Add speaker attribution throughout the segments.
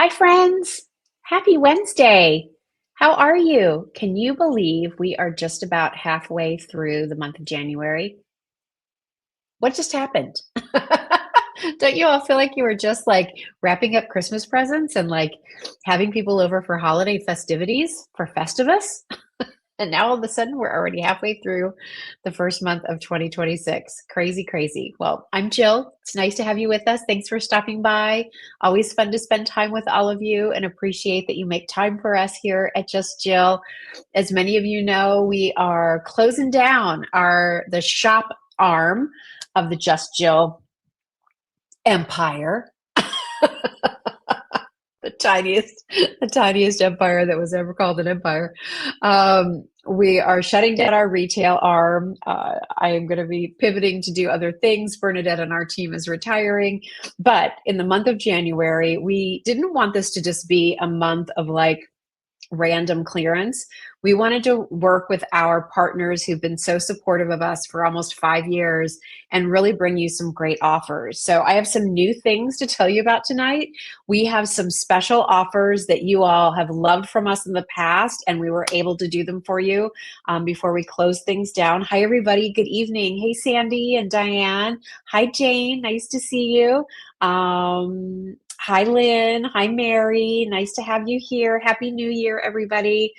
Speaker 1: Hi, friends. Happy Wednesday. How are you? Can you believe we are just about halfway through the month of January? What just happened? Don't you all feel like you were just like wrapping up Christmas presents and like having people over for holiday festivities for Festivus? And now all of a sudden, we're already halfway through the first month of 2026. Crazy, crazy. Well, I'm Jill. It's nice to have you with us. Thanks for stopping by. Always fun to spend time with all of you and appreciate that you make time for us here at Just Jill. As many of you know, we are closing down the shop arm of the Just Jill empire. The tiniest empire that was ever called an empire. We are shutting down our retail arm. I am going to be pivoting to do other things. Bernadette and our team is retiring. But in the month of January, we didn't want this to just be a month of like random clearance. We wanted to work with our partners who've been so supportive of us for almost 5 years and really bring you some great offers. So I have some new things to tell you about tonight. We have some special offers that you all have loved from us in the past, and we were able to do them for you before we close things down. Hi, everybody. Good evening. Hey, Sandy and Diane. Hi, Jane. Nice to see you. Hi, Lynn. Hi, Mary. Nice to have you here. Happy New Year, everybody.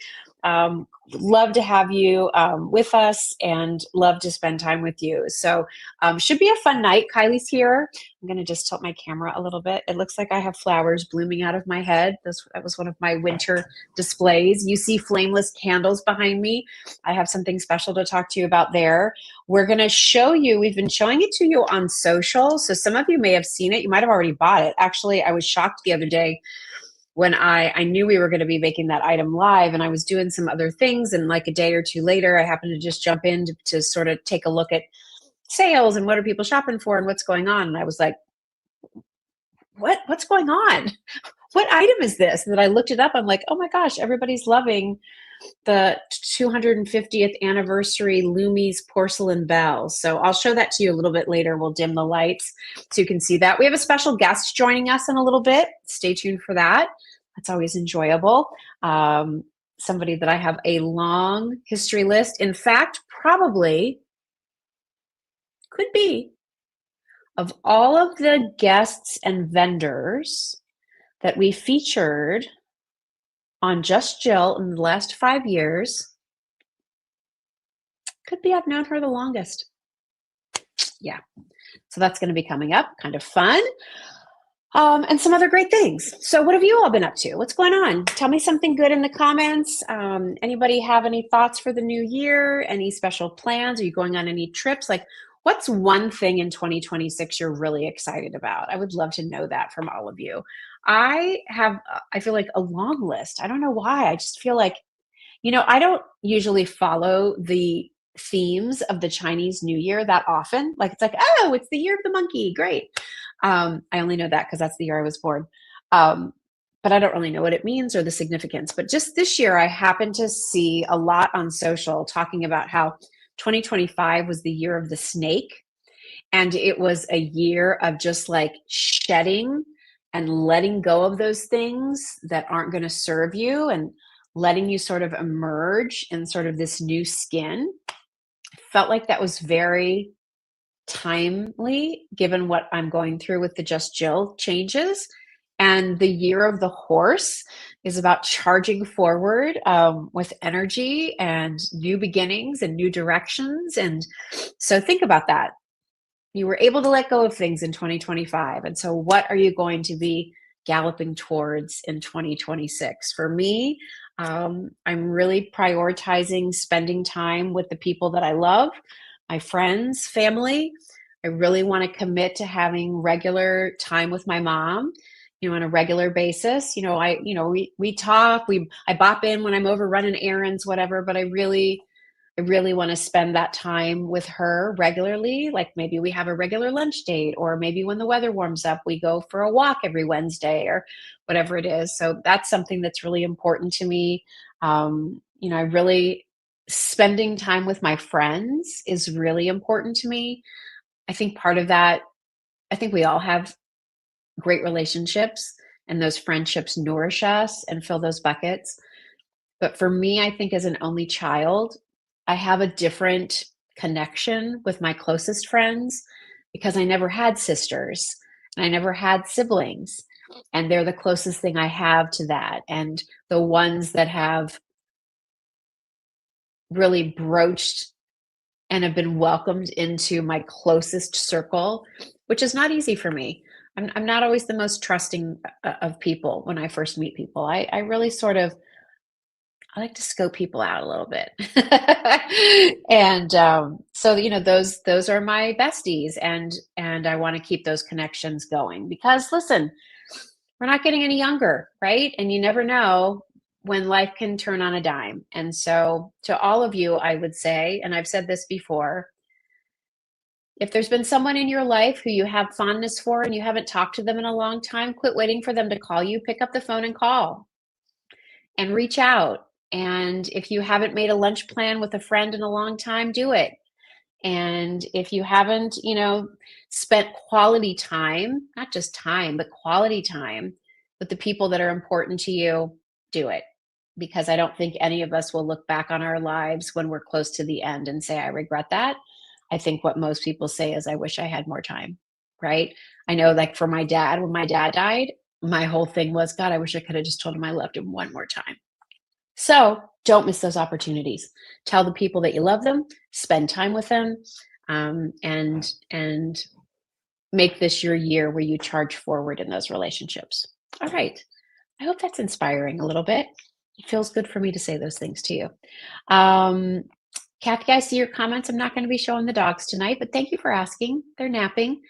Speaker 1: Love to have you with us and love to spend time with you. So should be a fun night. Kylie's here. I'm going to just tilt my camera a little bit. It looks like I have flowers blooming out of my head. That was one of my winter displays. You see flameless candles behind me. I have something special to talk to you about there. We're going to show you, we've been showing it to you on social. So some of you may have seen it. You might have already bought it. Actually, I was shocked the other day when I knew we were going to be making that item live, and I was doing some other things, and like a day or two later, I happened to just jump in to sort of take a look at sales and what are people shopping for and what's going on. And I was like, what's going on? What item is this? And then I looked it up. I'm like, oh my gosh, everybody's loving the 250th anniversary Lumi's porcelain bells. So I'll show that to you a little bit later. We'll dim the lights so you can see that. We have a special guest joining us in a little bit. Stay tuned for that. That's always enjoyable. Somebody that I have a long history list. In fact, probably could be of all of the guests and vendors that we featured on Just Jill in the last 5 years, could be I've known her the longest. Yeah. So that's going to be coming up. Kind of fun. And some other great things. So what have you all been up to? What's going on? Tell me something good in the comments. Anybody have any thoughts for the new year? Any special plans? Are you going on any trips? Like, what's one thing in 2026 you're really excited about? I would love to know that from all of you. I feel like a long list. I don't know why. I just feel like, I don't usually follow the themes of the Chinese New Year that often. Like, it's like, oh, it's the year of the monkey. Great. I only know that because that's the year I was born. But I don't really know what it means or the significance. But just this year, I happened to see a lot on social talking about how 2025 was the year of the snake. And it was a year of just like shedding and letting go of those things that aren't going to serve you and letting you sort of emerge in sort of this new skin. I felt like that was very timely given what I'm going through with the Just Jill changes. And the year of the horse is about charging forward with energy and new beginnings and new directions. And so think about that. You were able to let go of things in 2025. And so what are you going to be galloping towards in 2026? For me, I'm really prioritizing spending time with the people that I love, my friends, family. I really want to commit to having regular time with my mom, on a regular basis. We talk, I bop in when I'm over running errands, whatever, but I really want to spend that time with her regularly. Like maybe we have a regular lunch date, or maybe when the weather warms up, we go for a walk every Wednesday or whatever it is. So that's something that's really important to me. I really spending time with my friends is really important to me. I think part of that, I think we all have great relationships. and those friendships nourish us and fill those buckets. But for me, I think as an only child, I have a different connection with my closest friends because I never had sisters and I never had siblings. And they're the closest thing I have to that. And the ones that have really broached and have been welcomed into my closest circle, which is not easy for me. I'm not always the most trusting of people when I first meet people. I really sort of I like to scope people out a little bit. And so those are my besties, and I want to keep those connections going because listen, we're not getting any younger, right? And you never know when life can turn on a dime. And so to all of you, I would say, and I've said this before, if there's been someone in your life who you have fondness for and you haven't talked to them in a long time, quit waiting for them to call you. Pick up the phone and call and reach out. And if you haven't made a lunch plan with a friend in a long time, do it. And if you haven't, spent quality time, not just time, but quality time with the people that are important to you, do it. Because I don't think any of us will look back on our lives when we're close to the end and say, I regret that. I think what most people say is, I wish I had more time, right? I know, like for my dad, when my dad died, my whole thing was, God, I wish I could have just told him I loved him one more time. So don't miss those opportunities. Tell the people that you love them, spend time with them, and make this your year where you charge forward in those relationships. All right. I hope that's inspiring a little bit. It feels good for me to say those things to you. Kathy, I see your comments. I'm not going to be showing the dogs tonight, but thank you for asking. They're napping.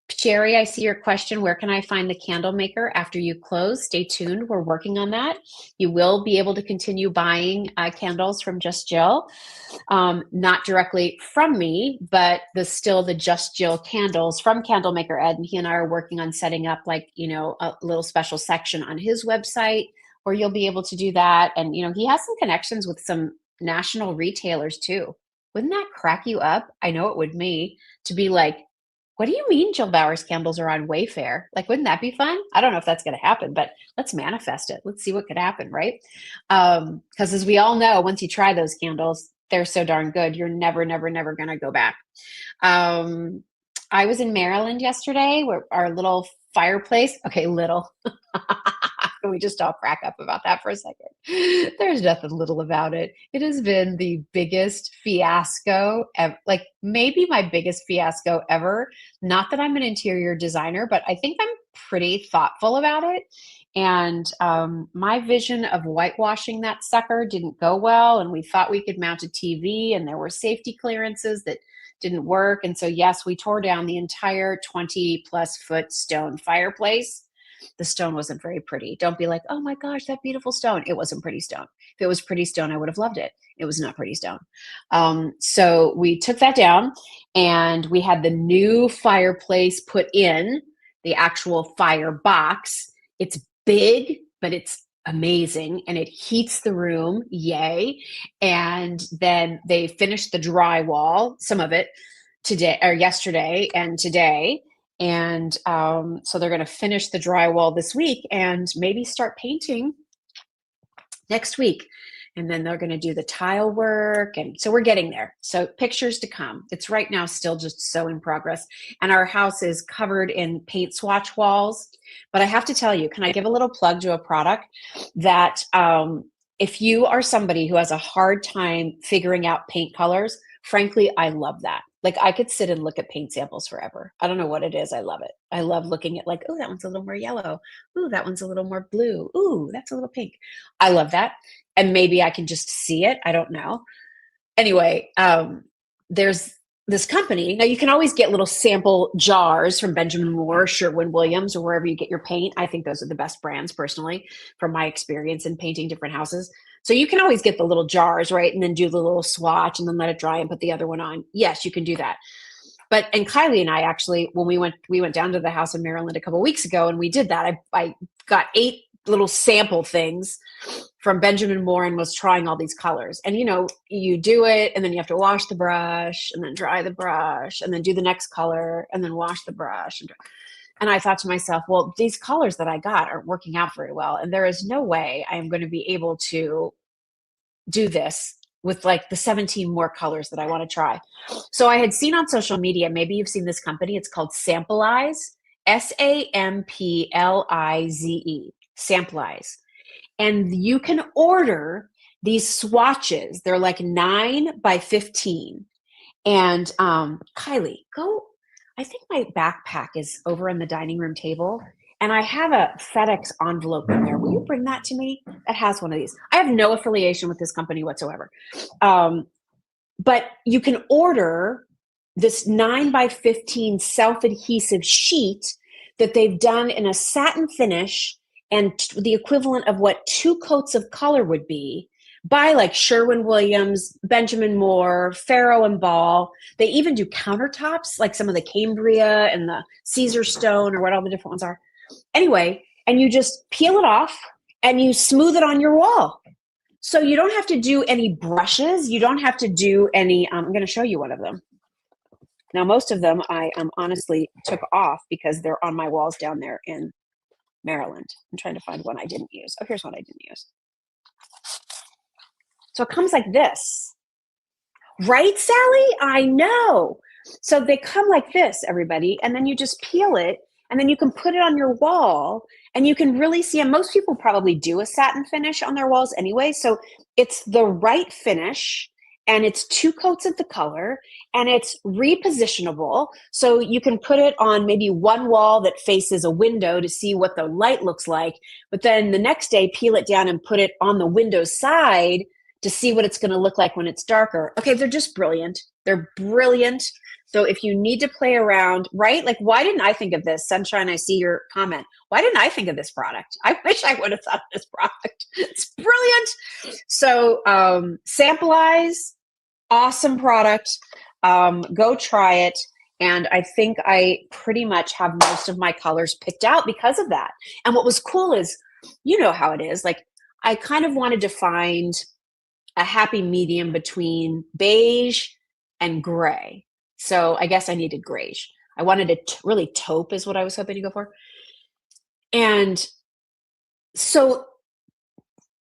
Speaker 1: Sherry, I see your question. Where can I find the candle maker after you close? Stay tuned. We're working on that. You will be able to continue buying candles from Just Jill. Not directly from me, but still the Just Jill candles from Candlemaker Ed. And he and I are working on setting up a little special section on his website where you'll be able to do that. And, he has some connections with some national retailers too. Wouldn't that crack you up? I know it would me to be like, what do you mean Jill Bauer's candles are on Wayfair? Like, wouldn't that be fun? I don't know if that's going to happen, but let's manifest it. Let's see what could happen, right? Because as we all know, once you try those candles, they're so darn good. You're never, never, never going to go back. I was in Maryland yesterday, where our little fireplace, okay, little. Can we just all crack up about that for a second? There's nothing little about it. It has been the biggest fiasco ever, like maybe my biggest fiasco ever. Not that I'm an interior designer, but I think I'm pretty thoughtful about it. And my vision of whitewashing that sucker didn't go well. And we thought we could mount a TV, and there were safety clearances that didn't work. And so, yes, we tore down the entire 20+ foot stone fireplace. The stone wasn't very pretty. Don't be like, oh my gosh, that beautiful stone. It wasn't pretty stone. If it was pretty stone, I would have loved it. It was not pretty stone. So we took that down, and we had the new fireplace put in, the actual fire box. It's big, but it's amazing, and it heats the room. Yay. And then they finished the drywall, some of it today or yesterday and today. And so they're going to finish the drywall this week and maybe start painting next week. And then they're going to do the tile work. And so we're getting there. So pictures to come. It's right now still just so in progress. And our house is covered in paint swatch walls. But I have to tell you, can I give a little plug to a product that if you are somebody who has a hard time figuring out paint colors, frankly, I love that. Like, I could sit and look at paint samples forever. I don't know what it is. I love it. I love looking at like, oh, that one's a little more yellow. Ooh, that one's a little more blue. Ooh, that's a little pink. I love that. And maybe I can just see it. I don't know. Anyway, there's this company. Now, you can always get little sample jars from Benjamin Moore, Sherwin-Williams, or wherever you get your paint. I think those are the best brands, personally, from my experience in painting different houses. So you can always get the little jars, right? And then do the little swatch and then let it dry and put the other one on. Yes, you can do that. And Kylie and I actually, when we went down to the house in Maryland a couple of weeks ago, and we did that. I got 8 little sample things from Benjamin Moore and was trying all these colors. And, you do it, and then you have to wash the brush and then dry the brush and then do the next color and then wash the brush. And I thought to myself, well, these colors that I got aren't working out very well. And there is no way I am going to be able to do this with like the 17 more colors that I want to try. So I had seen on social media, maybe you've seen this company, it's called Samplize, Samplize, Samplize. And you can order these swatches. They're like 9 by 15. And Kylie, go. I think my backpack is over in the dining room table, and I have a FedEx envelope in there. Will you bring that to me? That has one of these. I have no affiliation with this company whatsoever. But you can order this 9 by 15 self-adhesive sheet that they've done in a satin finish and the equivalent of what 2 coats of color would be by like Sherwin-Williams, Benjamin Moore, Farrow and Ball. They even do countertops, like some of the Cambria and the Caesar Stone or what all the different ones are. Anyway, and you just peel it off and you smooth it on your wall. So you don't have to do any brushes. You don't have to do any, I'm going to show you one of them. Now, most of them I honestly took off because they're on my walls down there in Maryland. I'm trying to find one I didn't use. Oh, here's one I didn't use. So it comes like this. Right, Sally? I know. So they come like this, everybody, and then you just peel it, and then you can put it on your wall, and you can really see, and most people probably do a satin finish on their walls anyway, so it's the right finish, and it's 2 coats of the color, and it's repositionable, so you can put it on maybe one wall that faces a window to see what the light looks like, but then the next day, peel it down and put it on the window side to see what it's going to look like when it's darker. Okay, they're just brilliant. They're brilliant. So if you need to play around, right? Like, why didn't I think of this? Sunshine, I see your comment. Why didn't I think of this product? I wish I would have thought of this product. It's brilliant. So Samplize, awesome product. Go try it. And I think I pretty much have most of my colors picked out because of that. And what was cool is, you know how it is. Like, I kind of wanted to find a happy medium between beige and gray. So I guess I needed grayish. I wanted a really taupe is what I was hoping to go for. And so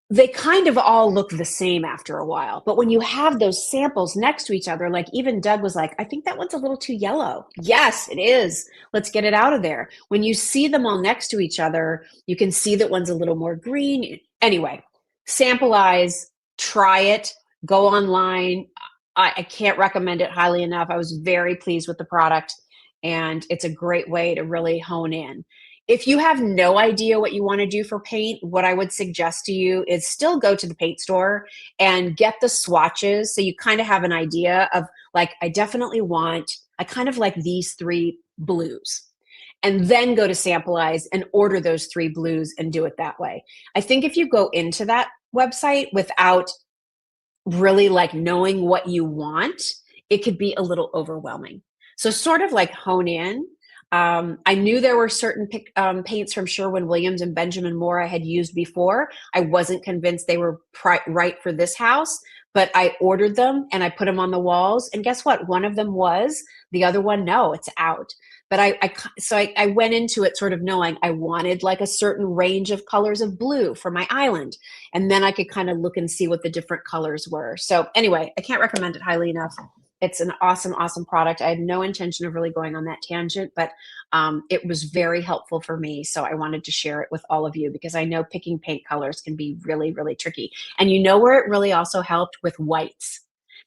Speaker 1: they kind of all look the same after a while. But when you have those samples next to each other, like even Doug was like, I think that one's a little too yellow. Yes, it is. Let's get it out of there. When you see them all next to each other, you can see that one's a little more green. Anyway, Samplize, try it, go online. I can't recommend it highly enough. I was very pleased with the product, and it's a great way to really hone in. If you have no idea what you want to do for paint, what I would suggest to you is still go to the paint store and get the swatches so you kind of have an idea of like, I kind of like these 3 blues. And then go to Samplize and order those 3 blues and do it that way. I think if you go into that website without really like knowing what you want, it could be a little overwhelming. So sort of like hone in. I knew there were certain paints from Sherwin-Williams and Benjamin Moore I had used before. I wasn't convinced they were right for this house, but I ordered them and I put them on the walls. And guess what? One of them was, the other one, no, it's out. But I went into it sort of knowing I wanted like a certain range of colors of blue for my island. And then I could kind of look and see what the different colors were. So anyway, I can't recommend it highly enough. It's an awesome, awesome product. I had no intention of really going on that tangent, but it was very helpful for me. So I wanted to share it with all of you because I know picking paint colors can be really, really tricky. And you know where it really also helped with whites,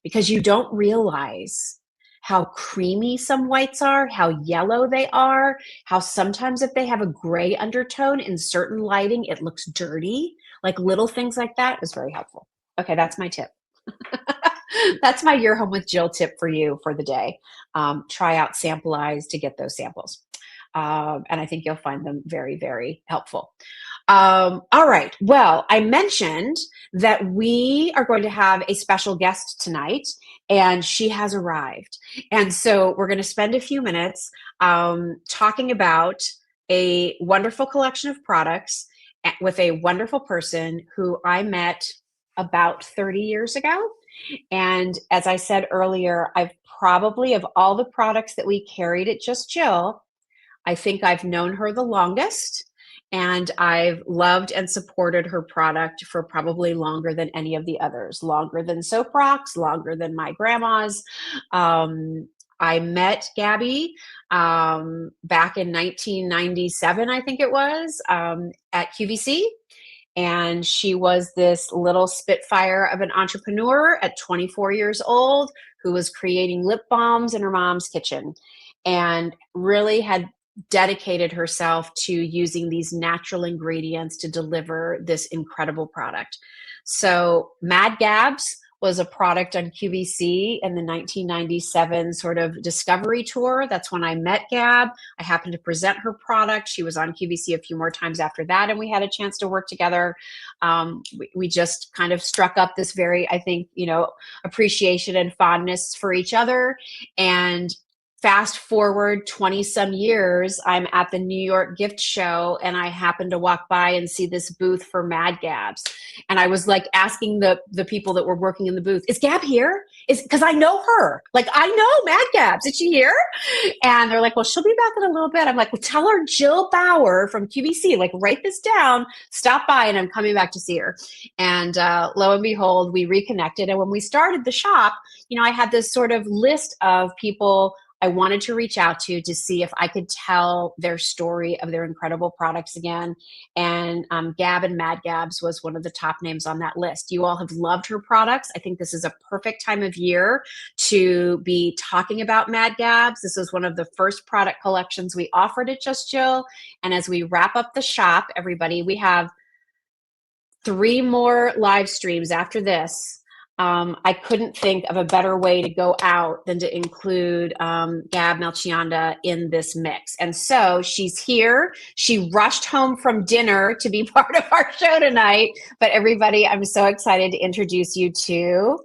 Speaker 1: because you don't realize how creamy some whites are, how yellow they are, how sometimes if they have a gray undertone in certain lighting, it looks dirty. Like little things like that is very helpful. Okay, that's my tip. That's my Your Home with Jill tip for you for the day. Try out Samplize to get those samples. And I think you'll find them very, very helpful. All right. Well, I mentioned that we are going to have a special guest tonight, and she has arrived. And so we're going to spend a few minutes talking about a wonderful collection of products with a wonderful person who I met about 30 years ago. And as I said earlier, I've probably, of all the products that we carried at Just Jill, I think I've known her the longest. And I've loved and supported her product for probably longer than any of the others, longer than Soap Rocks, longer than my grandma's. I met Gabby back in 1997, I think it was, at QVC. And she was this little spitfire of an entrepreneur at 24 years old who was creating lip balms in her mom's kitchen and really had dedicated herself to using these natural ingredients to deliver this incredible product. So Mad Gabs was a product on QVC in the 1997 sort of discovery tour. That's when I met Gab. I happened to present her product. She was on QVC a few more times after that, and we had a chance to work together. We just kind of struck up this very, I think, appreciation and fondness for each other. And fast forward 20 some years, I'm at the New York gift show and I happened to walk by and see this booth for Mad Gabs. And I was like asking the people that were working in the booth, is Gab here? Because I know her. Like, I know Mad Gabs. Is she here? And they're like, well, she'll be back in a little bit. I'm like, well, tell her Jill Bauer from QVC, like, write this down, stop by, and I'm coming back to see her. And lo and behold, we reconnected. And when we started the shop, I had this sort of list of people I wanted to reach out to see if I could tell their story of their incredible products again. And Gab and Mad Gabs was one of the top names on that list. You all have loved her products. I think this is a perfect time of year to be talking about Mad Gabs. This was one of the first product collections we offered at Just Jill. And as we wrap up the shop, everybody, we have 3 more live streams after this. I couldn't think of a better way to go out than to include Gab Melchionda in this mix. And so she's here. She rushed home from dinner to be part of our show tonight. But everybody, I'm so excited to introduce you to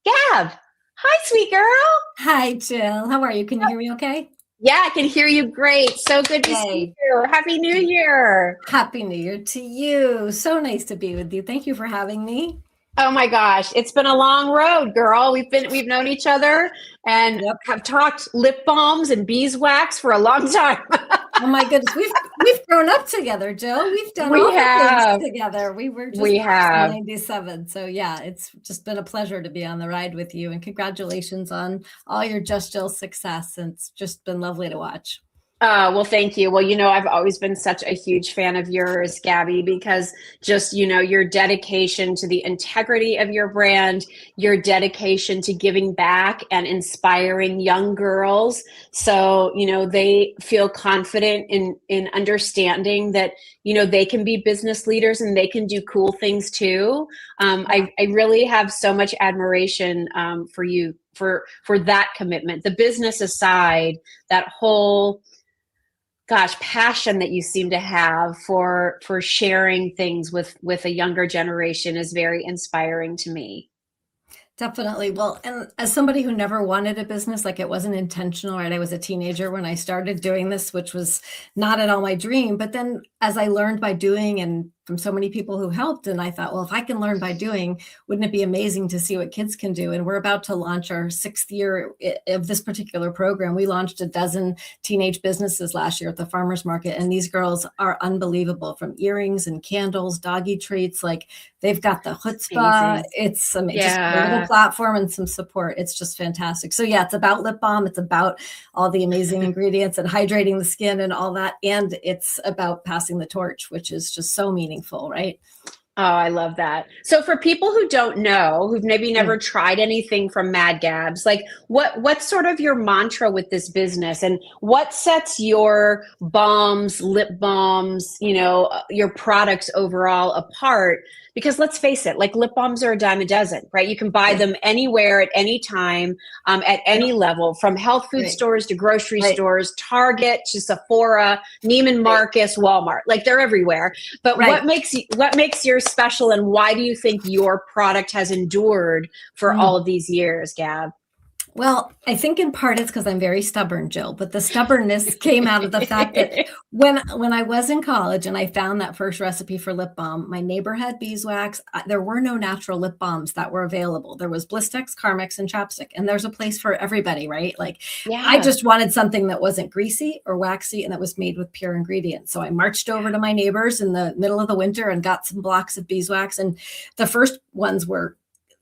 Speaker 1: Gab. Hi, sweet girl.
Speaker 2: Hi, Jill. How are you? Can you hear me okay?
Speaker 1: Yeah, I can hear you great. So good to see you. Happy New Year.
Speaker 2: Happy New Year to you. So nice to be with you. Thank you for having me.
Speaker 1: Oh my gosh, it's been a long road, girl. We've known each other and have talked lip balms and beeswax for a long time.
Speaker 2: Oh my goodness, we've grown up together, Jill. We've done all the things together. We were just in 97. So yeah, it's just been a pleasure to be on the ride with you, and congratulations on all your Just Jill success. It's just been lovely to watch.
Speaker 1: Well, thank you. Well, I've always been such a huge fan of yours, Gabby, because just, your dedication to the integrity of your brand, your dedication to giving back and inspiring young girls. So, they feel confident in understanding that, they can be business leaders and they can do cool things too. I really have so much admiration for you for that commitment. The business aside, that whole passion that you seem to have for sharing things with a younger generation is very inspiring to me.
Speaker 2: Definitely. Well, and as somebody who never wanted a business, like it wasn't intentional, right? I was a teenager when I started doing this, which was not at all my dream. But then as I learned by doing and from so many people who helped, and I thought, well, if I can learn by doing, wouldn't it be amazing to see what kids can do? And we're about to launch our 6th year of this particular program. We launched a dozen teenage businesses last year at the farmers market. And these girls are unbelievable, from earrings and candles, doggy treats. Like, they've got the chutzpah. It's amazing. Just a little platform and some support. It's just fantastic. So yeah, it's about lip balm. It's about all the amazing ingredients and hydrating the skin and all that. And it's about passing the torch, which is just so meaningful, right?
Speaker 1: Oh, I love that. So for people who don't know, who've maybe never tried anything from Mad Gabs, like what's sort of your mantra with this business, and what sets your balms, lip balms, your products overall apart? Because let's face it, like, lip balms are a dime a dozen, right? You can buy them anywhere at any time, at any level, from health food stores to grocery stores, Target to Sephora, Neiman Marcus, Walmart. Like, they're everywhere. But what makes yours special, and why do you think your product has endured for all of these years, Gab?
Speaker 2: Well, I think in part it's because I'm very stubborn, Jill, but the stubbornness came out of the fact that when I was in college and I found that first recipe for lip balm, my neighbor had beeswax. There were no natural lip balms that were available. There was Blistex, Carmex, and Chapstick, and there's a place for everybody, right? Like I
Speaker 1: Yeah.
Speaker 2: just wanted something that wasn't greasy or waxy and that was made with pure ingredients. So I marched over to my neighbors in the middle of the winter and got some blocks of beeswax. And the first ones were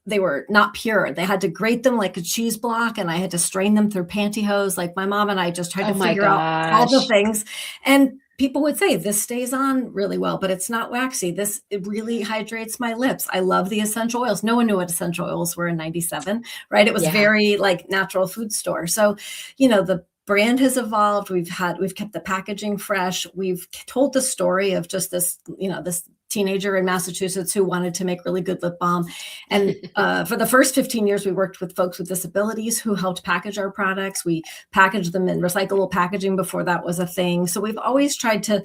Speaker 2: they were not pure. They had to grate them like a cheese block, and I had to strain them through pantyhose. Like my mom and I just tried
Speaker 1: Oh
Speaker 2: to
Speaker 1: my
Speaker 2: figure out all the
Speaker 1: gosh.
Speaker 2: things. And people would say this stays on really well, but it's not waxy. This it really hydrates my lips. I love the essential oils. No one knew what essential oils were in 97, right? It was
Speaker 1: Yeah.
Speaker 2: very like natural food store. So, the brand has evolved. We've kept the packaging fresh. We've told the story of just this teenager in Massachusetts who wanted to make really good lip balm. And for the first 15 years, we worked with folks with disabilities who helped package our products. We packaged them in recyclable packaging before that was a thing. So we've always tried to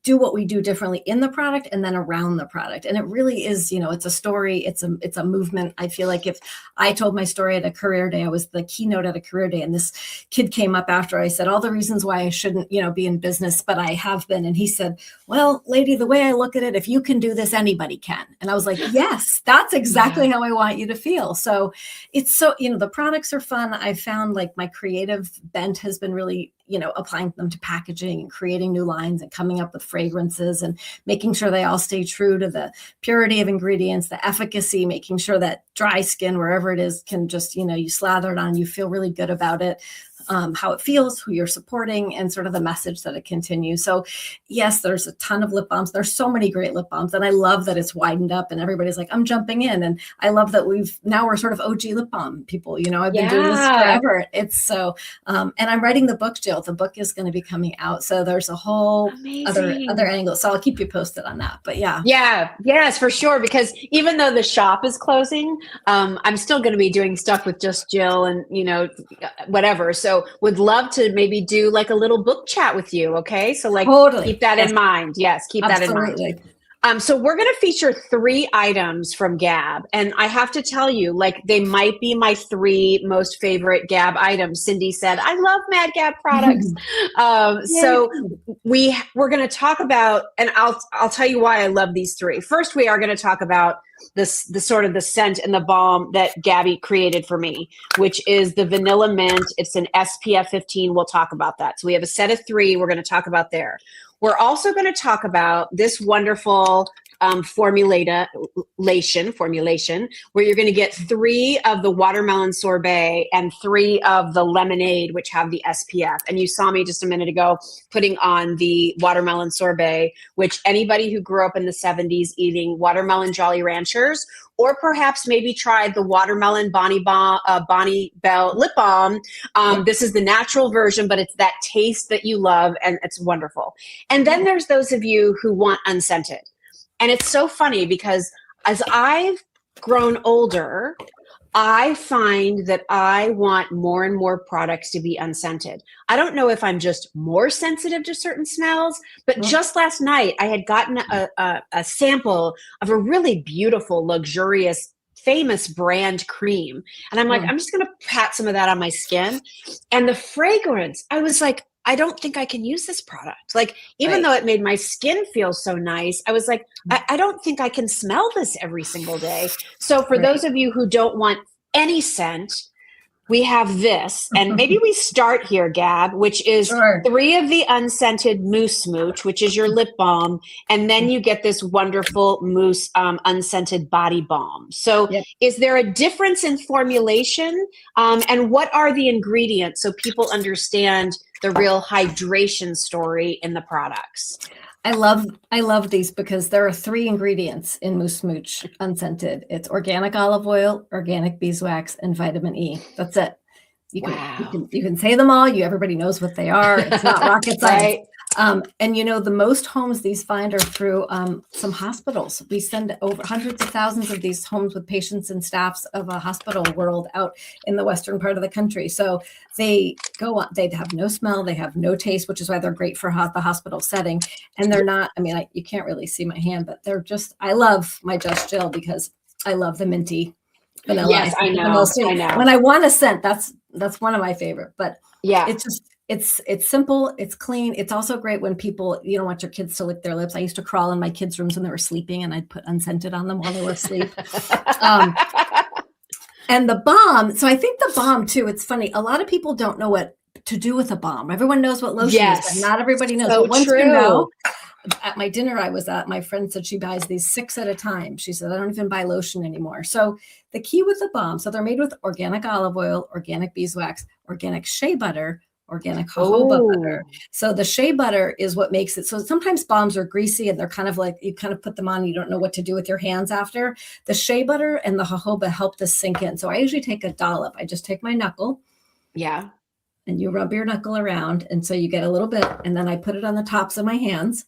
Speaker 2: do what we do differently in the product and then around the product. And it really is, it's a story. It's a movement. I feel like if I told my story at a career day, I was the keynote at a career day, and this kid came up after I said all the reasons why I shouldn't, be in business, but I have been. And he said, well, lady, the way I look at it, if you can do this, anybody can. And I was like, yes, that's exactly how I want you to feel. So it's the products are fun. I found like my creative bent has been really, applying them to packaging and creating new lines and coming up with fragrances and making sure they all stay true to the purity of ingredients, the efficacy, making sure that dry skin, wherever it is, can just, you slather it on, you feel really good about it. How it feels, who you're supporting, and sort of the message that it continues. So yes, there's a ton of lip balms. There's so many great lip balms. And I love that it's widened up and everybody's like, I'm jumping in. And I love that we're sort of OG lip balm people. I've been doing this forever. It's so, and I'm writing the book, Jill. The book is going to be coming out. So there's a whole other angle. So I'll keep you posted on that. But yeah.
Speaker 1: Yeah, yes, for sure. Because even though the shop is closing, I'm still going to be doing stuff with just Jill and, whatever. So would love to maybe do like a little book chat with you. Okay. So like
Speaker 2: Totally.
Speaker 1: keep that in mind. Yes. Keep that in mind. So we're going to feature 3 items from Gab. And I have to tell you, like, they might be my 3 most favorite Gab items. Cindy said, I love Mad Gab products. So we're going to talk about, and I'll tell you why I love these 3. First, we are going to talk about the sort of the scent and the balm that Gabby created for me, which is the vanilla mint. It's an SPF 15. We'll talk about that. So we have a set of 3 we're going to talk about there. We're also going to talk about this wonderful formulation where you're going to get 3 of the watermelon sorbet and 3 of the lemonade, which have the SPF. And you saw me just a minute ago putting on the watermelon sorbet, which anybody who grew up in the 70s eating watermelon Jolly Ranchers, or perhaps maybe tried the watermelon Bonnie Bell lip balm. This is the natural version, but it's that taste that you love, and it's wonderful. And then there's those of you who want unscented. And it's so funny because as I've grown older, I find that I want more and more products to be unscented. I don't know if I'm just more sensitive to certain smells, but just last night I had gotten a sample of a really beautiful, luxurious, famous brand cream. And I'm like, I'm just going to pat some of that on my skin. And the fragrance, I was like, I don't think I can use this product. Like, even though it made my skin feel so nice, I was like, I don't think I can smell this every single day. So for those of you who don't want any scent, we have this. And maybe we start here, Gab, which is 3 of the unscented Mousse Smooch, which is your lip balm. And then you get this wonderful Mousse unscented body balm. So is there a difference in formulation? And what are the ingredients so people understand the real hydration story in the products?
Speaker 2: I love these because there are 3 ingredients in Mousse Smooch unscented. It's organic olive oil, organic beeswax, and vitamin E. That's it. You can say them all. Everybody knows what they are. It's not rocket science. And the most homes these find are through some hospitals. We send over hundreds of thousands of these homes with patients and staffs of a hospital world out in the western part of the country. So they go on, they have no smell, they have no taste, which is why they're great for the hospital setting. And they're not, you can't really see my hand, but they're just, I love my Just Jill because I love the minty vanilla.
Speaker 1: Yes, I
Speaker 2: think, the
Speaker 1: know.
Speaker 2: most
Speaker 1: I know.
Speaker 2: when I want a scent, that's one of my favorite. But
Speaker 1: Yeah.
Speaker 2: it's just it's simple, it's clean. It's also great when people, you don't want your kids to lick their lips. I used to crawl in my kids' rooms when they were sleeping, and I'd put unscented on them while they were asleep. And the balm. So I think the balm too. It's funny. A lot of people don't know what to do with a balm. Everyone knows what lotion is, but not everybody knows.
Speaker 1: So
Speaker 2: But once
Speaker 1: true.
Speaker 2: you know, at my dinner I was at, my friend said she buys these 6 at a time. She said, I don't even buy lotion anymore. So the key with the balm, so they're made with organic olive oil, organic beeswax, organic shea butter, organic jojoba butter. So the shea butter is what makes it. So sometimes balms are greasy and they're kind of like, you kind of put them on, you don't know what to do with your hands after. The shea butter and the jojoba help this sink in. So I usually take a dollop. I just take my knuckle.
Speaker 1: Yeah.
Speaker 2: And you rub your knuckle around. And so you get a little bit, and then I put it on the tops of my hands.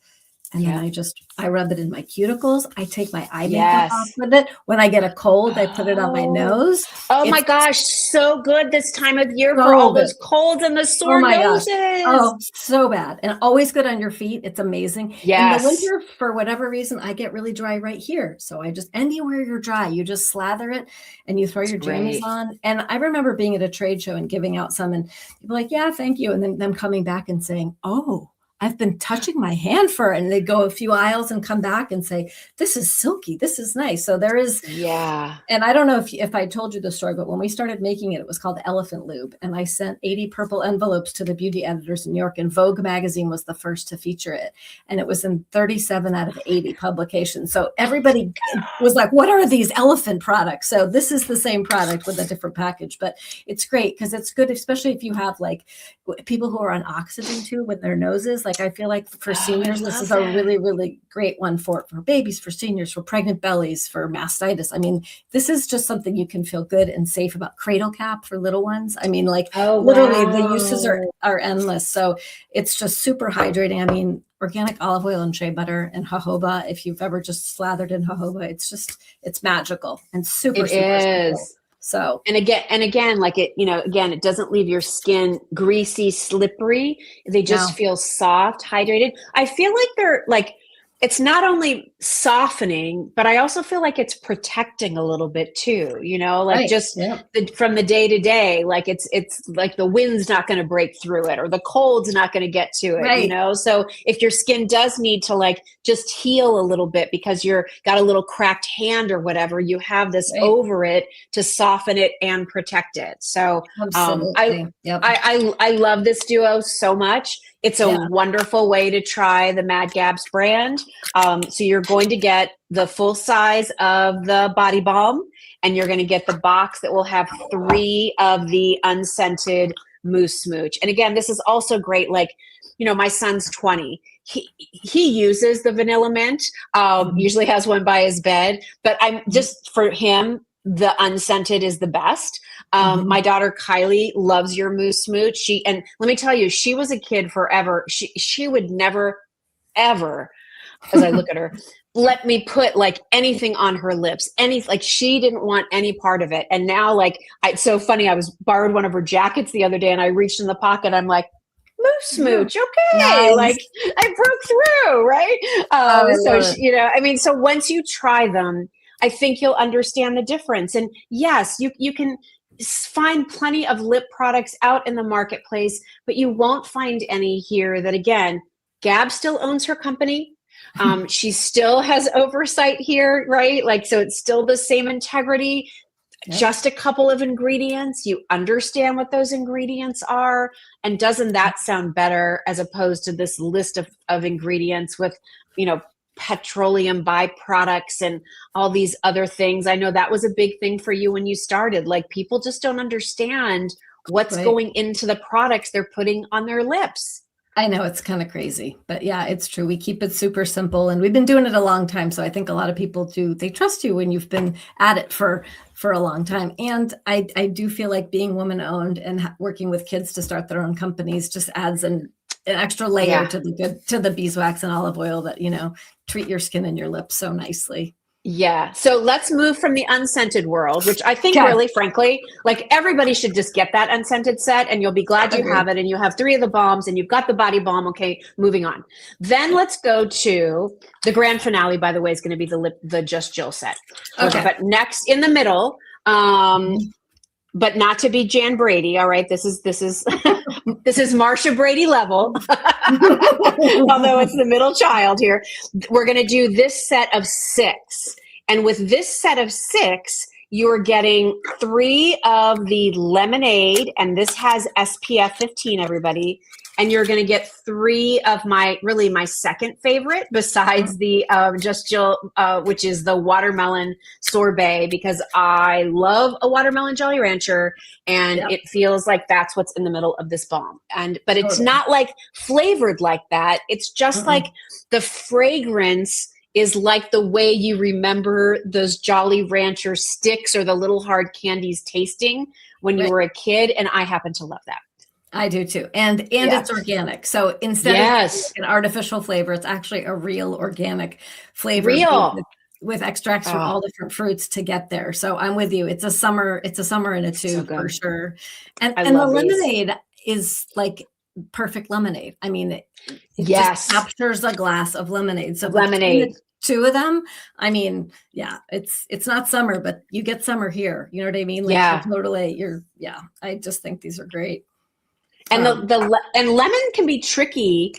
Speaker 2: And then I rub it in my cuticles. I take my eye makeup off with it. When I get a cold, I put it on my nose.
Speaker 1: Oh my gosh, so good this time of year for all those colds and the sore noses.
Speaker 2: Oh, so bad. And always good on your feet. It's amazing.
Speaker 1: Yes.
Speaker 2: In the winter, for whatever reason, I get really dry right here. So I just, anywhere you're dry, you just slather it and you throw your jammies on. And I remember being at a trade show and giving out some, and people like, yeah, thank you. And then them coming back and saying, oh, I've been touching my hand for it. And they go a few aisles and come back and say, this is silky. This is nice. So there is.
Speaker 1: Yeah.
Speaker 2: And I don't know if I told you the story, but when we started making it, it was called Elephant Lube. And I sent 80 purple envelopes to the beauty editors in New York, and Vogue magazine was the first to feature it. And it was in 37 out of 80 publications. So everybody was like, what are these elephant products? So this is the same product with a different package, but it's great because it's good, especially if you have like people who are on oxygen too with their noses. Like I feel like for seniors, this is a really, really great one for babies, for seniors, for pregnant bellies, for mastitis. I mean, this is just something you can feel good and safe about. Cradle cap for little ones. I mean, like literally the uses are endless. So it's just super hydrating. I mean, organic olive oil and shea butter and jojoba. If you've ever just slathered in jojoba, it's magical and super simple. So,
Speaker 1: and again, like it, it doesn't leave your skin greasy, slippery. They just feel soft, hydrated. I feel like they're like, it's not only softening, but I also feel like it's protecting a little bit too, from the day to day, like it's like the wind's not going to break through it or the cold's not going to get to it, So if your skin does need to like just heal a little bit because you're got a little cracked hand or whatever, you have this over it to soften it and protect it. So I love this duo so much. It's a wonderful way to try the Mad Gabs brand. So you're going to get the full size of the body balm, and you're going to get the box that will have 3 of the unscented Mousse Smooch. And again, this is also great. Like, my son's 20. He uses the vanilla mint, usually has one by his bed, but I'm just for him, the unscented is the best. My daughter Kylie loves your Mousse Smooch. And let me tell you, she was a kid forever. She would never, ever, as I look at her, let me put like anything on her lips. Like she didn't want any part of it. And now, like, it's so funny. I borrowed one of her jackets the other day, and I reached in the pocket. I'm like, Mousse Smooch, okay, nice. Like I broke through, right? So once you try them, I think you'll understand the difference. And yes, you can find plenty of lip products out in the marketplace, but you won't find any here that, again, Gab still owns her company. She still has oversight here, right? Like, so it's still the same integrity, just a couple of ingredients. You understand what those ingredients are. And doesn't that sound better as opposed to this list of ingredients with, petroleum byproducts and all these other things? I know that was a big thing for you when you started. Like, people just don't understand what's going into the products they're putting on their lips.
Speaker 2: I know, it's kind of crazy, but yeah, it's true. We keep it super simple, and we've been doing it a long time. So I think a lot of people they trust you when you've been at it for a long time. And I do feel like being woman owned and working with kids to start their own companies just adds an extra layer to the beeswax and olive oil that, treat your skin and your lips so nicely.
Speaker 1: Yeah. So let's move from the unscented world, which I think really, frankly, like everybody should just get that unscented set, and you'll be glad you have it. And you have 3 of the balms, and you've got the body balm. Okay, moving on. Then let's go to the grand finale, by the way, is going to be the Just Jill set. Okay. But next in the middle, But not to be Jan Brady. All right. This is this is Marsha Brady level. Although it's the middle child here. We're going to do this set of 6. And with this set of 6, you're getting 3 of the lemonade, and this has SPF 15, everybody. And you're going to get 3 of my second favorite, besides the Just Jill, which is the watermelon sorbet, because I love a watermelon Jolly Rancher, and it feels like that's what's in the middle of this bomb. But it's not like flavored like that. It's just like the fragrance is like the way you remember those Jolly Rancher sticks or the little hard candies tasting when you were a kid. And I happen to love that.
Speaker 2: I do too. And it's organic. So instead of an artificial flavor, it's actually a real organic flavor with extracts from all different fruits to get there. So I'm with you. It's a summer in a tube for sure. And the lemonade is like perfect lemonade. I mean, it just captures a glass of lemonade. So lemonade, 2 of them. I mean, it's not summer, but you get summer here. You know what I mean? Like totally. I just think these are great. And
Speaker 1: and lemon can be tricky.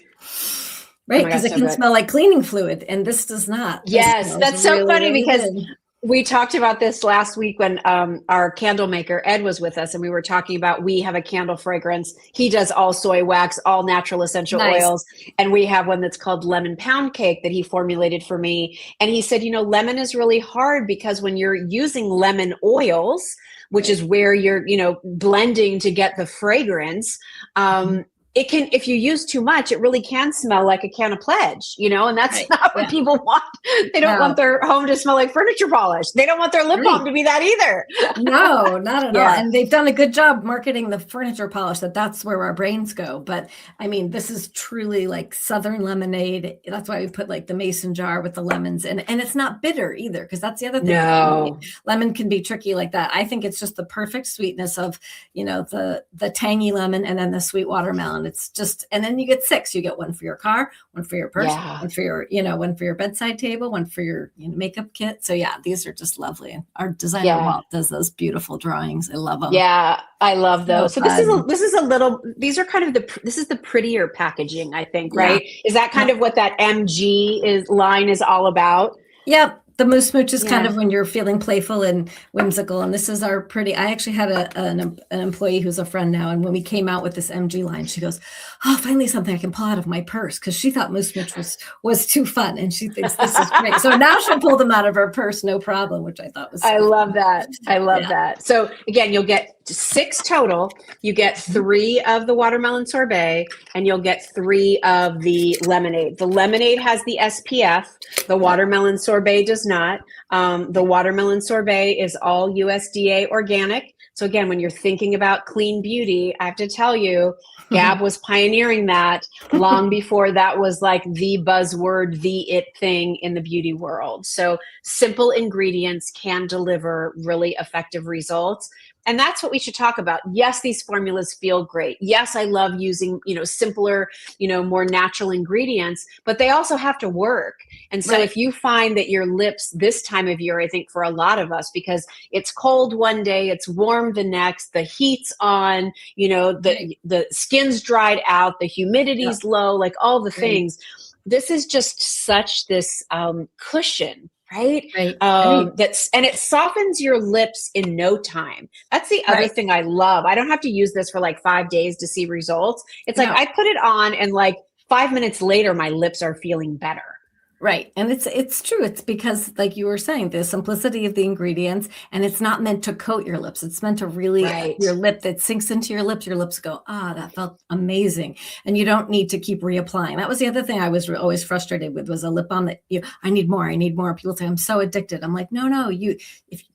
Speaker 2: Right, because it can smell like cleaning fluid, and this does not.
Speaker 1: Yes, that's so funny because we talked about this last week when our candle maker, Ed, was with us, and we were talking about, we have a candle fragrance. He does all soy wax, all natural essential oils. And we have one that's called Lemon Pound Cake that he formulated for me. And he said, lemon is really hard because when you're using lemon oils, which is where you're, blending to get the fragrance, it can, if you use too much, it really can smell like a can of Pledge, and that's not what people want. They don't want their home to smell like furniture polish. They don't want their lip balm to be that either.
Speaker 2: No, not at all. And they've done a good job marketing the furniture polish, that's where our brains go. But I mean, this is truly like Southern lemonade. That's why we put like the mason jar with the lemons and it's not bitter either. Cause that's the other thing.
Speaker 1: No.
Speaker 2: Lemon can be tricky like that. I think it's just the perfect sweetness of, the tangy lemon and then the sweet watermelon. It's just, and then you get 6. You get 1 for your car, 1 for your purse, 1 for your, 1 for your bedside table, 1 for your makeup kit. So these are just lovely. And our designer Walt does those beautiful drawings. I love them.
Speaker 1: Yeah, I love those. So this is a little. These are kind of this is the prettier packaging, I think. Right? Is that kind of what that MG line is all about?
Speaker 2: Yep. The Moose Mooch is kind of when you're feeling playful and whimsical. And this is our pretty, I actually had an employee who's a friend now. And when we came out with this MG line, she goes, oh, finally something I can pull out of my purse. Cause she thought Moose Mooch was too fun. And she thinks this is great. So now she'll pull them out of her purse, no problem, which I thought was
Speaker 1: I love that. I love that. So again, you'll get 6 total. You get 3 of the watermelon sorbet and you'll get 3 of the lemonade. The lemonade has the SPF. The watermelon sorbet does not. The watermelon sorbet is all USDA organic. So again, when you're thinking about clean beauty, I have to tell you, Gab was pioneering that long before that was like the buzzword, the it thing in the beauty world. So simple ingredients can deliver really effective results. And that's what we should talk about. Yes, these formulas feel great. Yes, I love using, simpler, more natural ingredients, but they also have to work. And so if you find that your lips this time of year, I think for a lot of us, because it's cold one day, it's warm the next, the heat's on, the skin's dried out, the humidity's low, like all the things. This is just such this cushion. Right. And it softens your lips in no time. That's the other thing I love. I don't have to use this for like 5 days to see results. It's like I put it on and like 5 minutes later, my lips are feeling better.
Speaker 2: Right. And it's true. It's because, like you were saying, the simplicity of the ingredients, and it's not meant to coat your lips. It's meant to really your lip that sinks into your lips. Your lips go, that felt amazing. And you don't need to keep reapplying. That was the other thing I was always frustrated with, was a lip balm that I need more. People say I'm so addicted. I'm like, no,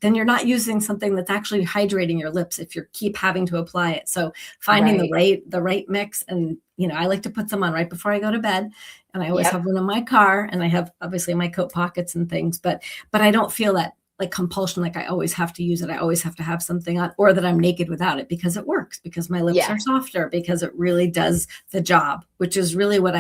Speaker 2: then you're not using something that's actually hydrating your lips if you keep having to apply it. So finding the right mix. And I like to put some on right before I go to bed, and I always have one in my car, and I have obviously my coat pockets and things, but I don't feel that like compulsion, like I always have to use it. I always have to have something on, or that I'm naked without it because it works, because my lips are softer, because it really does the job, which is really what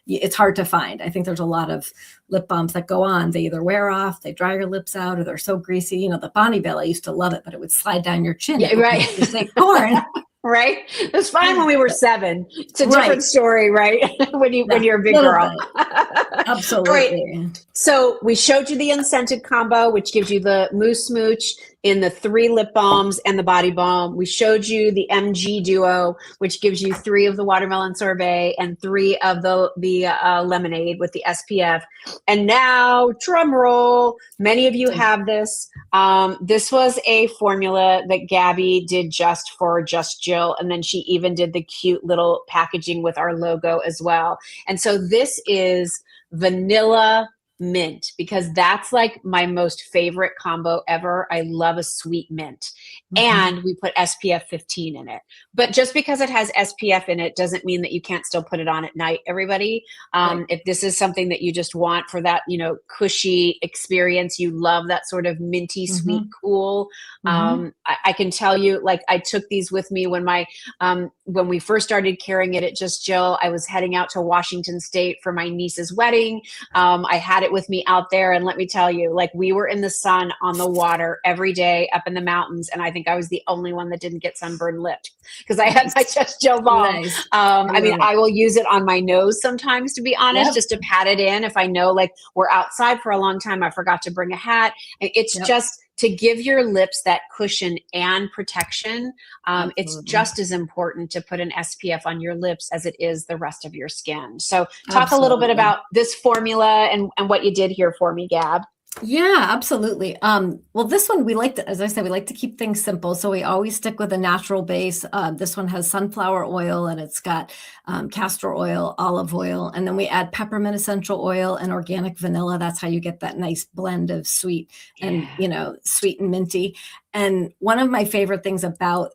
Speaker 2: it's hard to find. I think there's a lot of lip balms that go on. They either wear off, they dry your lips out, or they're so greasy. You know, the Bonnieville, I used to love it, but it would slide down your chin.
Speaker 1: Yeah, right.
Speaker 2: Corn.
Speaker 1: Right. It was fine when we were 7. It's a different story, right? when you're a big girl.
Speaker 2: Absolutely.
Speaker 1: Right. So we showed you the unscented combo, which gives you the Mousse Smooch in the 3 lip balms and the body balm. We showed you the MG Duo, which gives you 3 of the watermelon sorbet and 3 of the lemonade with the SPF. And now, drum roll, many of you have this. This was a formula that Gabby did just for Just Jill, and then she even did the cute little packaging with our logo as well. And so this is vanilla mint, because that's like my most favorite combo ever. I love a sweet mint. And we put SPF 15 in it. But just because it has SPF in it doesn't mean that you can't still put it on at night, everybody. If this is something that you just want for that, cushy experience, you love that sort of minty, sweet, cool. I can tell you, like, I took these with me when when we first started carrying it at Just Jill. I was heading out to Washington State for my niece's wedding. I had it with me out there, and let me tell you, like, we were in the sun on the water every day up in the mountains, and I think I was the only one that didn't get sunburned lipped because I had my Just Jill balm.
Speaker 2: Nice.
Speaker 1: I will use it on my nose sometimes, to be honest, just to pat it in if I know, like, we're outside for a long time, I forgot to bring a hat. It's just to give your lips that cushion and protection. It's just as important to put an SPF on your lips as it is the rest of your skin. So talk a little bit about this formula and what you did here for me, Gab.
Speaker 2: Yeah, absolutely. Well, this one, as I said, we like to keep things simple. So we always stick with a natural base. This one has sunflower oil, and it's got castor oil, olive oil, and then we add peppermint essential oil and organic vanilla. That's how you get that nice blend of sweet and, sweet and minty. And one of my favorite things about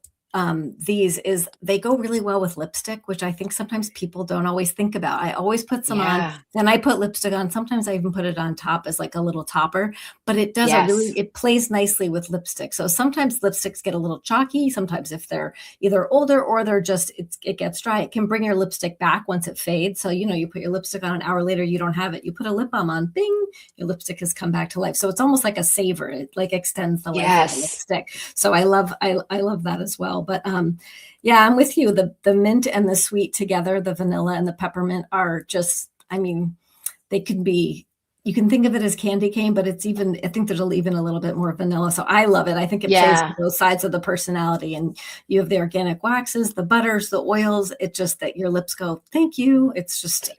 Speaker 2: these is they go really well with lipstick, which I think sometimes people don't always think about. I always put some on, then I put lipstick on. Sometimes I even put it on top as like a little topper, but it does it plays nicely with lipstick. So sometimes lipsticks get a little chalky. Sometimes if they're either older or they're just, it gets dry, it can bring your lipstick back once it fades. So, you put your lipstick on, an hour later, you don't have it. You put a lip balm on, bing, your lipstick has come back to life. So it's almost like a saver. It like extends the life of the lipstick. So I love that as well. But yeah, I'm with you. The mint and the sweet together, the vanilla and the peppermint are just, they can be, you can think of it as candy cane, but I think there's even a little bit more vanilla. So I love it. I think it plays with both sides of the personality, and you have the organic waxes, the butters, the oils. It's just that your lips go, thank you. It's just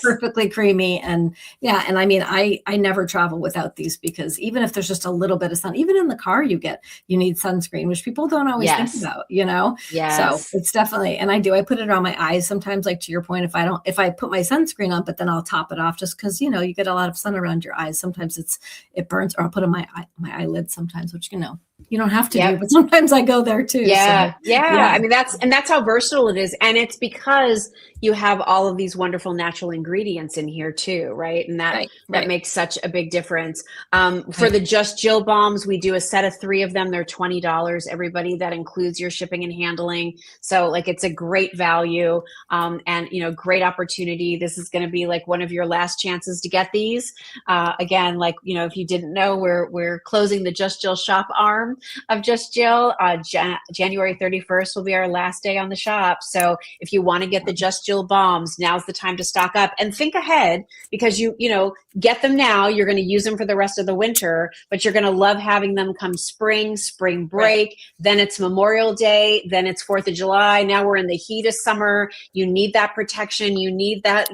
Speaker 2: perfectly creamy. And I never travel without these, because even if there's just a little bit of sun, even in the car, you need sunscreen, which people don't always think about, So it's definitely, and I put it on my eyes sometimes, like to your point, if I put my sunscreen on, but then I'll top it off just because, you get a lot of sun around your eyes. Sometimes it burns, or I'll put on my eyelids sometimes, which, you don't have to do, but sometimes I go there too.
Speaker 1: Yeah. I mean, that's how versatile it is. And it's because you have all of these wonderful natural ingredients in here too, right? And that makes such a big difference. For the Just Jill balms, we do a set of 3 of them. They're $20, everybody. That includes your shipping and handling. So like, it's a great value, and great opportunity. This is going to be like one of your last chances to get these. Again, like, if you didn't know, we're closing the Just Jill shop arm of Just Jill. January 31st will be our last day on the shop. So if you want to get the Just Jill balms, now's the time to stock up and think ahead, because you get them now. You're going to use them for the rest of the winter, but you're going to love having them come spring break. Then it's Memorial Day. Then it's 4th of July. Now we're in the heat of summer. You need that protection. You need that,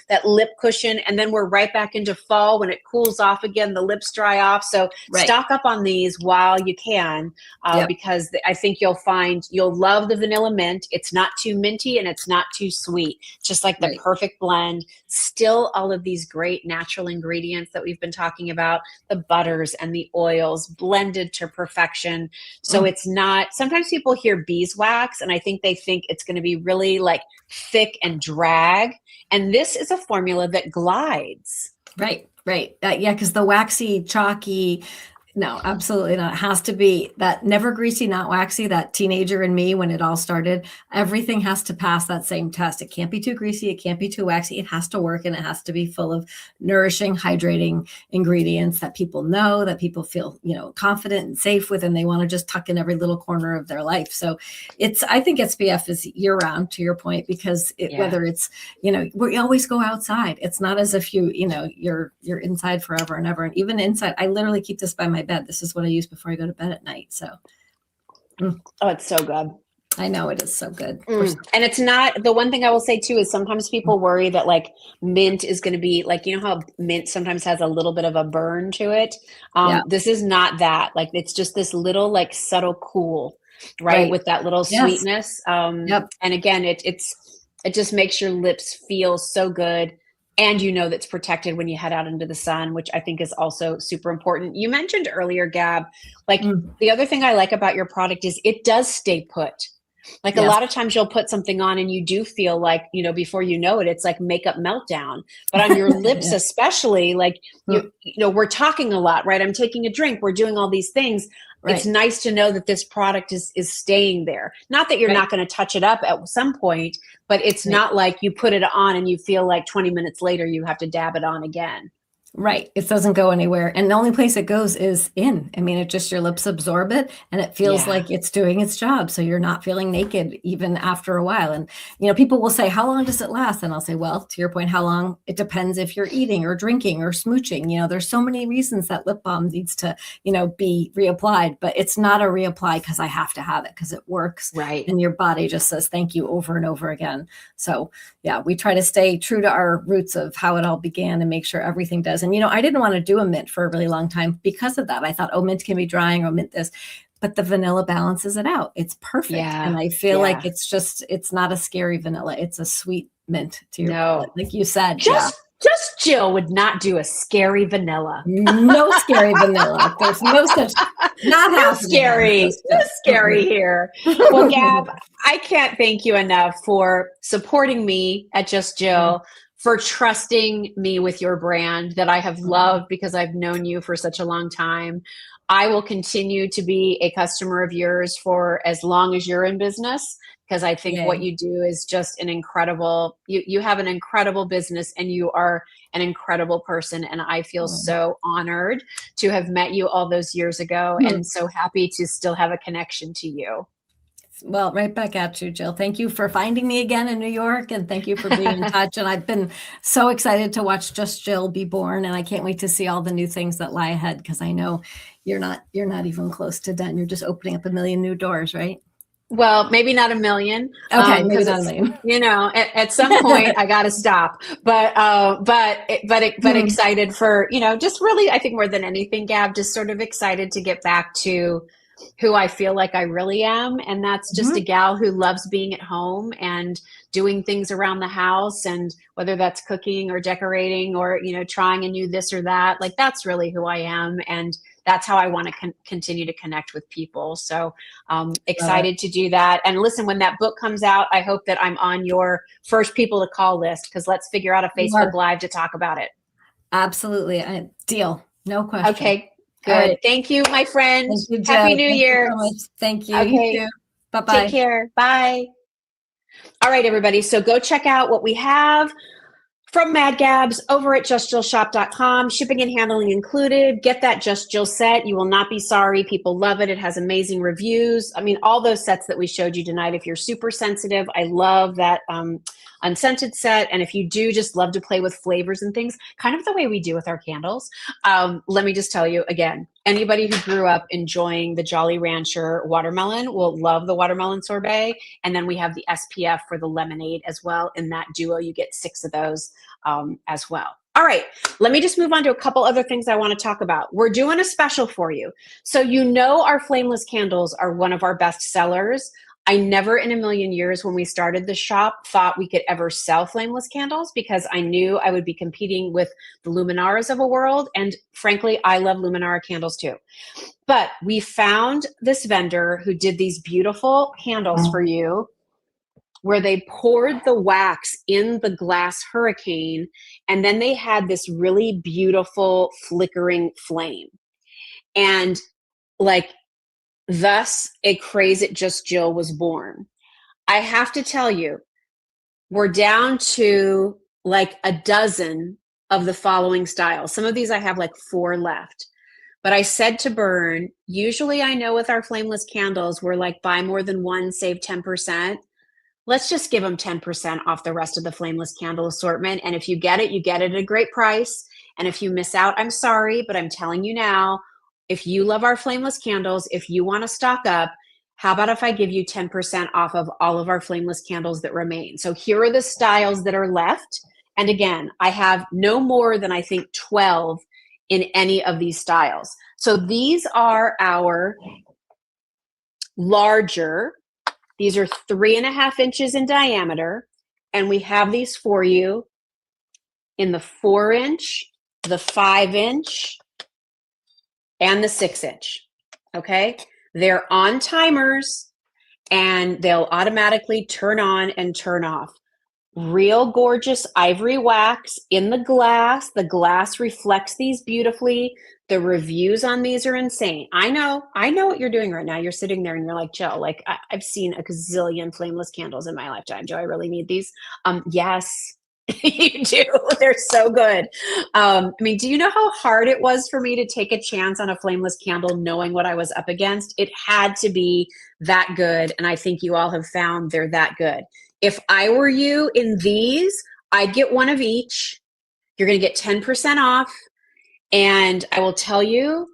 Speaker 1: that lip cushion. And then we're right back into fall when it cools off again, the lips dry off. So stock up on these while you can, because I think you'll find you'll love the vanilla mint. It's not too minty and it's not too sweet. Just like the perfect blend. Still all of these great natural ingredients that we've been talking about, the butters and the oils blended to perfection. So it's not, sometimes people hear beeswax and I think they think it's going to be really like thick and drag. And this is a formula that glides.
Speaker 2: Right. Because the waxy, chalky, No, absolutely not. It has to be that never greasy, not waxy, that teenager in me when it all started. Everything has to pass that same test. It can't be too greasy. It can't be too waxy. It has to work and it has to be full of nourishing, hydrating ingredients that people know, that people feel, confident and safe with, and they want to just tuck in every little corner of their life. So I think SPF is year round, to your point, because whether it's, we always go outside. It's not as if you're inside forever and ever. And even inside, I literally keep this by my bed. This is what I use before I go to bed at night. So,
Speaker 1: Oh, it's so good.
Speaker 2: I know it is so good.
Speaker 1: And it's not, the one thing I will say too is sometimes people worry that like mint is going to be like, how mint sometimes has a little bit of a burn to it. This is not that. Like, it's just this little like subtle cool, right? With that little sweetness. And again, it just makes your lips feel so good. And that's protected when you head out into the sun, which I think is also super important. You mentioned earlier, Gab, like the other thing I like about your product is it does stay put. Like a lot of times you'll put something on and you do feel like, before you know it, it's like makeup meltdown. But on your lips, especially, like, we're talking a lot, right? I'm taking a drink. We're doing all these things. Right. It's nice to know that this product is staying there. Not that you're not going to touch it up at some point, but it's not like you put it on and you feel like 20 minutes later you have to dab it on again.
Speaker 2: Right. It doesn't go anywhere. And the only place it goes is in. I mean, your lips absorb it and it feels like it's doing its job. So you're not feeling naked even after a while. And, people will say, how long does it last? And I'll say, well, to your point, how long? It depends if you're eating or drinking or smooching. There's so many reasons that lip balm needs to, be reapplied, but it's not a reapply because I have to have it because it works.
Speaker 1: Right.
Speaker 2: And your body just says thank you over and over again. So yeah, we try to stay true to our roots of how it all began and make sure everything does. And, I didn't want to do a mint for a really long time because of that. I thought, mint can be drying or mint this, but the vanilla balances it out. It's perfect.
Speaker 1: Yeah.
Speaker 2: And I feel like it's not a scary vanilla. It's a sweet mint to your palate, like you said.
Speaker 1: Just Jill would not do a scary vanilla.
Speaker 2: No scary vanilla. There's no such, not
Speaker 1: no scary. No scary here. Well, Gab, I can't thank you enough for supporting me at Just Jill, for trusting me with your brand that I have loved because I've known you for such a long time. I will continue to be a customer of yours for as long as you're in business, because I think what you do is just an incredible, you have an incredible business and you are an incredible person. And I feel so honored to have met you all those years ago and so happy to still have a connection to you.
Speaker 2: Well, right back at you, Jill. Thank you for finding me again in New York, and thank you for being in touch. And I've been so excited to watch Just Jill be born, and I can't wait to see all the new things that lie ahead, because I know you're not even close to done. You're just opening up a million new doors, right?
Speaker 1: Well, maybe not a million.
Speaker 2: Okay, maybe not a million.
Speaker 1: At some point I got to stop. But excited for just really, I think more than anything, Gab, just sort of excited to get back to who I feel like I really am. And that's just a gal who loves being at home and doing things around the house. And whether that's cooking or decorating or, trying a new this or that, like that's really who I am. And that's how I want to continue to connect with people. So excited to do that. And listen, when that book comes out, I hope that I'm on your first people to call list, because let's figure out a Facebook Live to talk about it.
Speaker 2: Absolutely. Deal. No question.
Speaker 1: Okay. Good. Right. Thank you, my friend.
Speaker 2: You,
Speaker 1: Happy New Year.
Speaker 2: Thank you.
Speaker 1: Okay.
Speaker 2: You Bye-bye.
Speaker 1: Take care. Bye. All right, everybody. So go check out what we have from Mad Gabs over at justjillshop.com. Shipping and handling included. Get that Just Jill set. You will not be sorry. People love it. It has amazing reviews. I mean, all those sets that we showed you tonight. If you're super sensitive, I love that unscented set. And if you do just love to play with flavors and things, kind of the way we do with our candles, let me just tell you again, anybody who grew up enjoying the Jolly Rancher watermelon will love the watermelon sorbet. And then we have the SPF for the lemonade as well. In that duo, you get 6 of those as well. All right, let me just move on to a couple other things I want to talk about. We're doing a special for you. So our flameless candles are one of our best sellers. I never in a million years when we started the shop thought we could ever sell flameless candles, because I knew I would be competing with the Luminaras of a world. And frankly, I love Luminara candles too. But we found this vendor who did these beautiful candles for you, where they poured the wax in the glass hurricane, and then they had this really beautiful flickering flame. And like, thus a Craze It Just Jill was born. I have to tell you, we're down to like a dozen of the following styles. Some of these I have like 4 left. But I said to Bern, usually I know with our flameless candles, we're like buy more than one, save 10%. Let's just give them 10% off the rest of the flameless candle assortment. And if you get it, you get it at a great price. And if you miss out, I'm sorry, but I'm telling you now, if you love our flameless candles, if you want to stock up, how about if I give you 10% off of all of our flameless candles that remain? So here are the styles that are left. And again, I have no more than I think 12 in any of these styles. So these are our larger. These are 3.5 inches in diameter. And we have these for you in the 4-inch, the 5-inch, and the 6-inch. Okay? They're on timers and they'll automatically turn on and turn off. Real gorgeous ivory wax in the glass. The glass reflects these beautifully. The reviews on these are insane. I know what you're doing right now. You're sitting there and you're like, Jill, like I've seen a gazillion flameless candles in my lifetime. Do I really need these? Yes, you do. They're so good. I mean, do you know how hard it was for me to take a chance on a flameless candle knowing what I was up against? It had to be that good. And I think you all have found they're that good. If I were you in these, I'd get one of each. You're going to get 10% off. And I will tell you,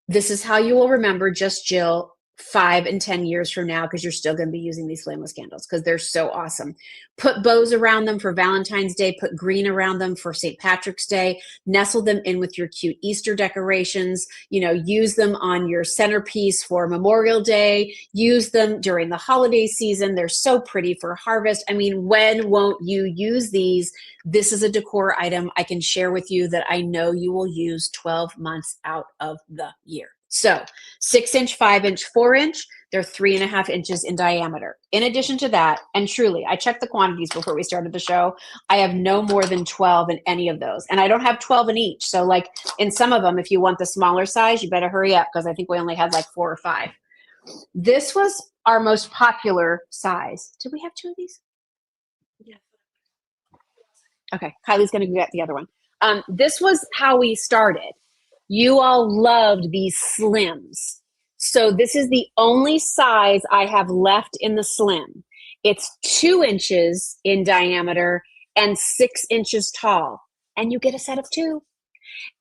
Speaker 1: this is how you will remember Just Jill 5 and 10 years from now, because you're still going to be using these flameless candles because they're so awesome. Put bows around them for Valentine's Day, put green around them for St. Patrick's Day, nestle them in with your cute Easter decorations, use them on your centerpiece for Memorial Day, use them during the holiday season. They're so pretty for harvest. I mean, when won't you use these? This is a decor item I can share with you that I know you will use 12 months out of the year. So 6-inch, 5-inch, 4-inch, they're 3.5 inches in diameter. In addition to that, and truly, I checked the quantities before we started the show. I have no more than 12 in any of those. And I don't have 12 in each. So like in some of them, if you want the smaller size, you better hurry up because I think we only had like 4 or 5. This was our most popular size. Did we have 2 of these? Yeah. Okay, Kylie's going to get the other one. This was how we started. You all loved these slims. So this is the only size I have left in the slim. It's 2 inches in diameter and 6 inches tall. And you get a set of 2.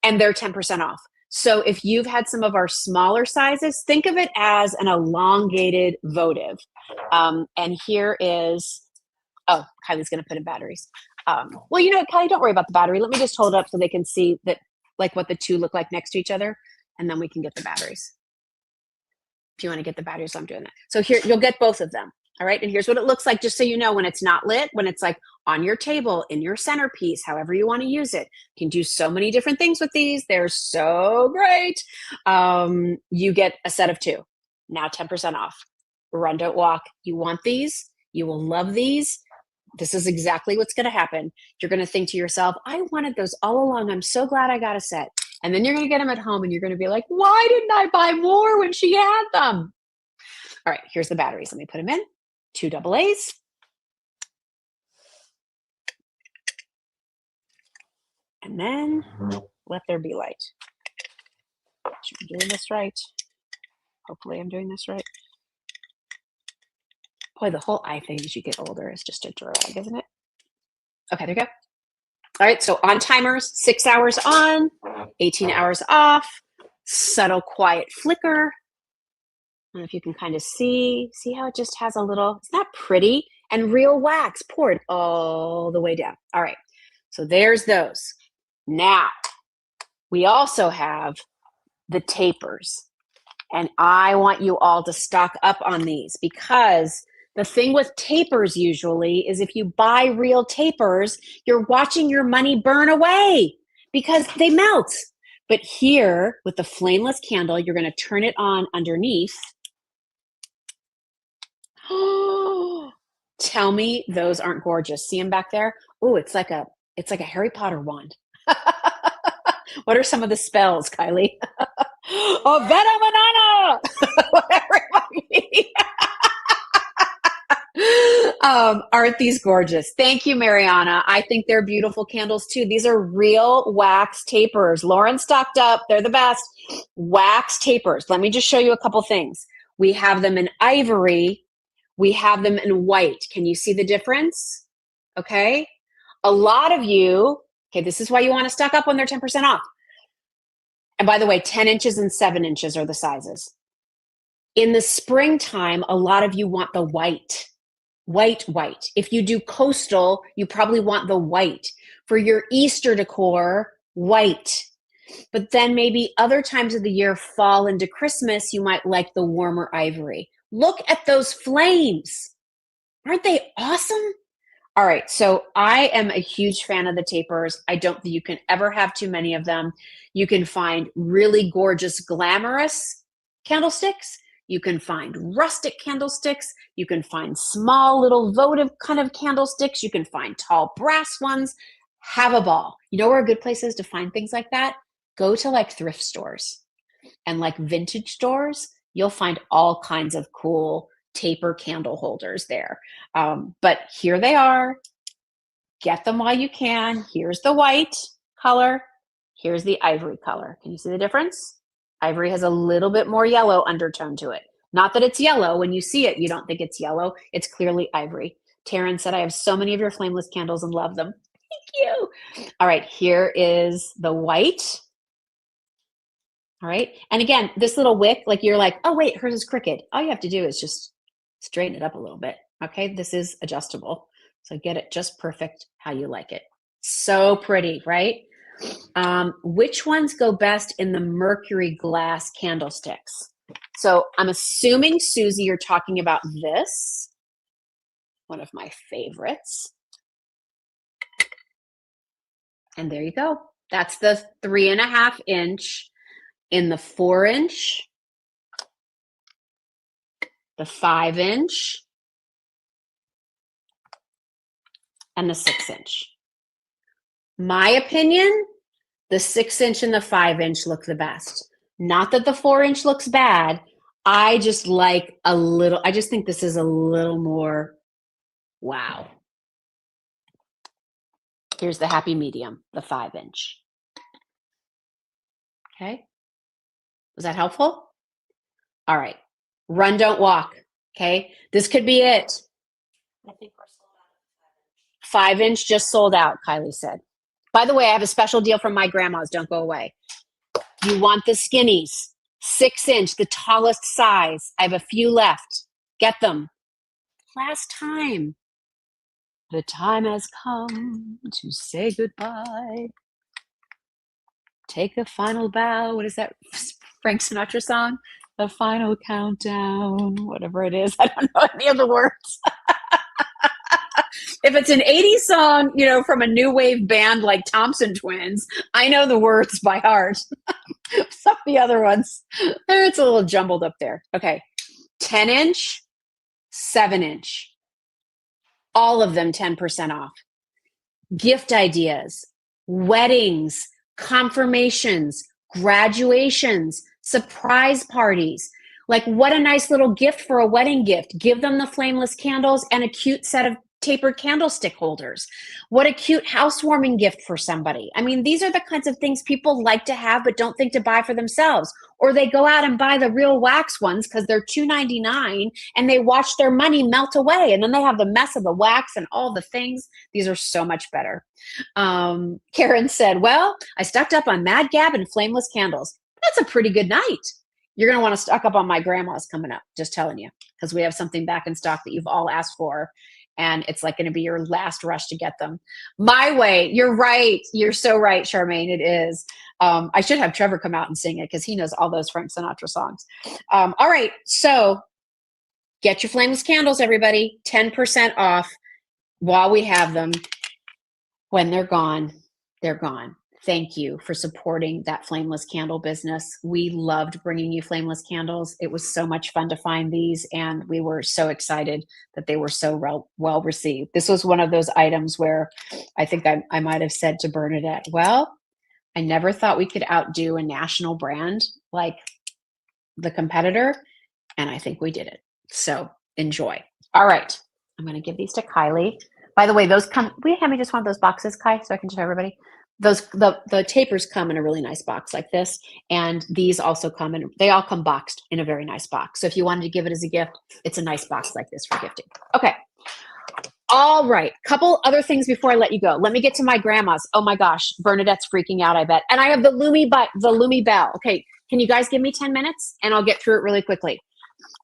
Speaker 1: And they're 10% off. So if you've had some of our smaller sizes, think of it as an elongated votive. And here is, oh, Kylie's going to put in batteries. Well, Kylie, don't worry about the battery. Let me just hold it up so they can see that, like what the 2 look like next to each other, and then we can get the batteries. If you want to get the batteries, I'm doing that. So here, you'll get both of them. All right. And here's what it looks like, just so you know, when it's not lit, when it's like on your table, in your centerpiece, however you want to use it. You can do so many different things with these. They're so great. You get a set of 2. Now 10% off. Run, don't walk. You want these? You will love these. This is exactly what's going to happen. You're going to think to yourself, I wanted those all along. I'm so glad I got a set. And then you're going to get them at home and you're going to be like, why didn't I buy more when she had them? All right, here's the batteries. Let me put them in. 2 AA's. And then let there be light. Should be doing this right. Hopefully I'm doing this right. Boy, the whole eye thing as you get older is just a drag, isn't it? Okay, there you go. All right, so on timers, 6 hours on, 18 hours off, subtle quiet flicker. I don't know if you can kind of see how it just has a little, it's not pretty, and real wax poured all the way down. All right, so there's those. Now, we also have the tapers, and I want you all to stock up on these because the thing with tapers usually is if you buy real tapers, you're watching your money burn away because they melt. But here with the flameless candle, you're going to turn it on underneath. Oh, tell me those aren't gorgeous. See them back there? Oh, it's like a Harry Potter wand. What are some of the spells, Kylie? Oh, Vena Banana! Whatever it might be. Aren't these gorgeous? Thank you, Mariana. I think they're beautiful candles too. These are real wax tapers. Lauren stocked up. They're the best. Wax tapers. Let me just show you a couple things. We have them in ivory. We have them in white. Can you see the difference? Okay. A lot of you, okay, this is why you want to stock up when they're 10% off. And by the way, 10 inches and 7 inches are the sizes. In the springtime, a lot of you want the white. White. If you do coastal, you probably want the white. For your Easter decor, white. But then maybe other times of the year, fall into Christmas, you might like the warmer ivory. Look at those flames. Aren't they awesome? All right, so I am a huge fan of the tapers. I don't think you can ever have too many of them. You can find really gorgeous, glamorous candlesticks. You can find rustic candlesticks. You can find small little votive kind of candlesticks. You can find tall brass ones. Have a ball. You know where a good place is to find things like that? Go to like thrift stores and like vintage stores. You'll find all kinds of cool taper candle holders there. But here they are. Get them while you can. Here's the white color. Here's the ivory color. Can you see the difference? Ivory has a little bit more yellow undertone to it. Not that it's yellow. When you see it, you don't think it's yellow. It's clearly ivory. Taryn said, I have so many of your flameless candles and love them. Thank you. All right, here is the white. All right. And again, this little wick, like you're like, oh, wait, hers is crooked. All you have to do is just straighten it up a little bit. Okay. This is adjustable. So get it just perfect how you like it. So pretty, right? Which ones go best in the mercury glass candlesticks? So I'm assuming, Susie, you're talking about this, one of my favorites. And there you go. That's the 3.5 inch in the 4 inch, the 5 inch, and the 6 inch. My opinion, the 6 inch and the 5 inch look the best. Not that the 4 inch looks bad. I just like a little, I just think this is a little more wow. Here's the happy medium, the 5 inch. Okay. Was that helpful? All right. Run, don't walk. Okay. This could be it. I think we're sold out. 5 inch just sold out, Kylie said. By the way, I have a special deal from my grandma's. Don't go away. You want the skinnies, 6 inch, the tallest size. I have a few left. Get them. Last time. The time has come to say goodbye. Take a final bow. What is that Frank Sinatra song? The final countdown, whatever it is. I don't know any of the words. If it's an 80s song, you know, from a new wave band like Thompson Twins, I know the words by heart. Some of the other ones, it's a little jumbled up there. Okay. 10 inch, 7 inch. All of them 10% off. Gift ideas, weddings, confirmations, graduations, surprise parties. Like, what a nice little gift for a wedding gift. Give them the flameless candles and a cute set of tapered candlestick holders. What a cute housewarming gift for somebody. I mean, these are the kinds of things people like to have but don't think to buy for themselves. Or they go out and buy the real wax ones because they're $2.99 and they watch their money melt away. And then they have the mess of the wax and all the things. These are so much better. Karen said, well, I stocked up on Mad Gab and flameless candles. That's a pretty good night. You're going to want to stock up on my grandma's coming up, just telling you, because we have something back in stock that you've all asked for. And it's like going to be your last rush to get them. My Way. You're right. You're so right, Charmaine. It is. I should have Trevor come out and sing it because he knows all those Frank Sinatra songs. All right. So get your flameless candles, everybody. 10% off while we have them. When they're gone, they're gone. Thank you for supporting that flameless candle business. We loved bringing you flameless candles. It was so much fun to find these, and we were so excited that they were so well received. This was one of those items where I think I might have said to Bernadette, well, I never thought we could outdo a national brand like the competitor, and I think we did it. So enjoy. All right. I'm going to give these to Kylie. By the way, those come, will you hand me just one of those boxes, Kai, so I can show everybody? Those, the tapers come in a really nice box like this. And these also come in, they all come boxed in a very nice box. So if you wanted to give it as a gift, it's a nice box like this for gifting. Okay. All right. Couple other things before I let you go. Let me get to my grandma's. Oh my gosh. Bernadette's freaking out, I bet. And I have the Lumi Bell. Okay. Can you guys give me 10 minutes and I'll get through it really quickly.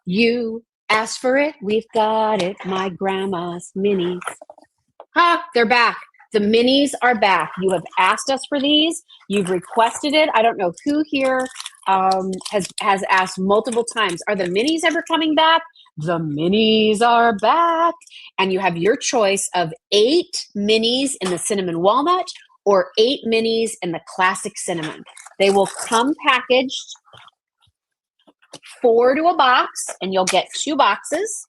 Speaker 1: You asked for it. We've got it. My grandma's minis. Ha, they're back. The minis are back. You have asked us for these. You've requested it. I don't know who here has asked multiple times. Are the minis ever coming back? The minis are back. And you have your choice of 8 minis in the cinnamon walnut or 8 minis in the classic cinnamon. They will come packaged 4 to a box, and you'll get 2 boxes.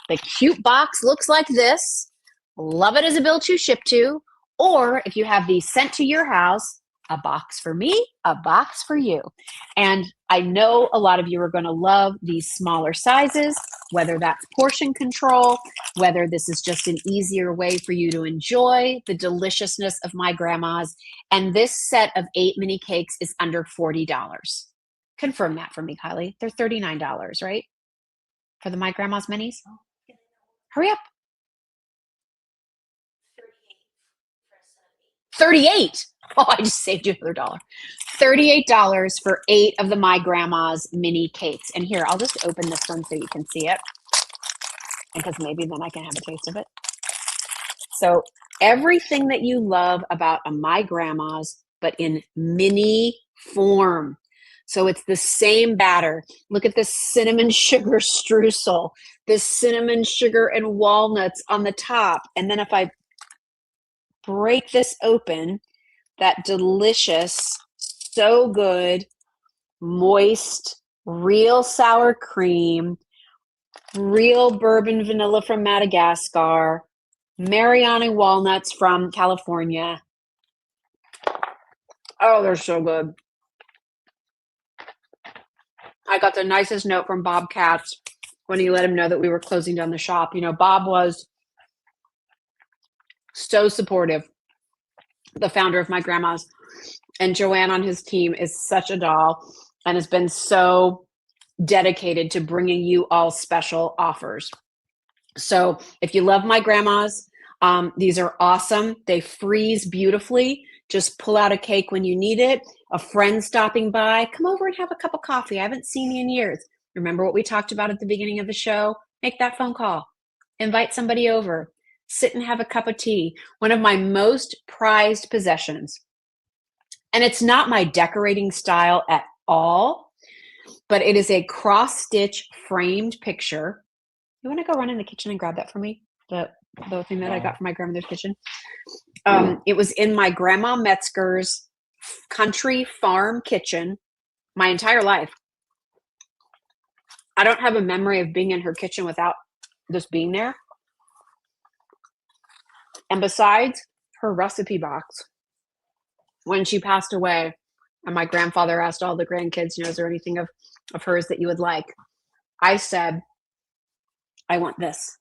Speaker 1: The cute box looks like this. Love it as a bill to ship to. Or if you have these sent to your house, a box for me, a box for you. And I know a lot of you are going to love these smaller sizes, whether that's portion control, whether this is just an easier way for you to enjoy the deliciousness of my grandma's. And this set of 8 mini cakes is under $40. Confirm that for me, Kylie. They're $39, right? For the My Grandma's minis? Hurry up. 38. Oh, I just saved you another dollar. $38 for 8 of the My Grandma's mini cakes. And here, I'll just open this one so you can see it, because maybe then I can have a taste of it. So everything that you love about a My Grandma's, but in mini form. So it's the same batter. Look at this cinnamon sugar streusel, this cinnamon sugar and walnuts on the top. And then if I break this open, that delicious, so good, moist, real sour cream, real bourbon vanilla from Madagascar, Mariani walnuts from California. Oh, they're so good. I got the nicest note from Bob Katz when he let him know that we were closing down the shop. You know, Bob was so supportive, the founder of My Grandma's. And Joanne on his team is such a doll and has been so dedicated to bringing you all special offers. So if you love My Grandma's, these are awesome. They freeze beautifully. Just pull out a cake when you need it. A friend stopping by, come over and have a cup of coffee. I haven't seen you in years. Remember what we talked about at the beginning of the show? Make that phone call. Invite somebody over. Sit and have a cup of tea. One of my most prized possessions. And it's not my decorating style at all, but it is a cross-stitch framed picture. You want to go run in the kitchen and grab that for me? The thing that I got from my grandmother's kitchen. It was in my Grandma Metzger's country farm kitchen my entire life. I don't have a memory of being in her kitchen without this being there. And besides her recipe box, when she passed away, and my grandfather asked all the grandkids, you know, is there anything of hers that you would like? I said, I want this.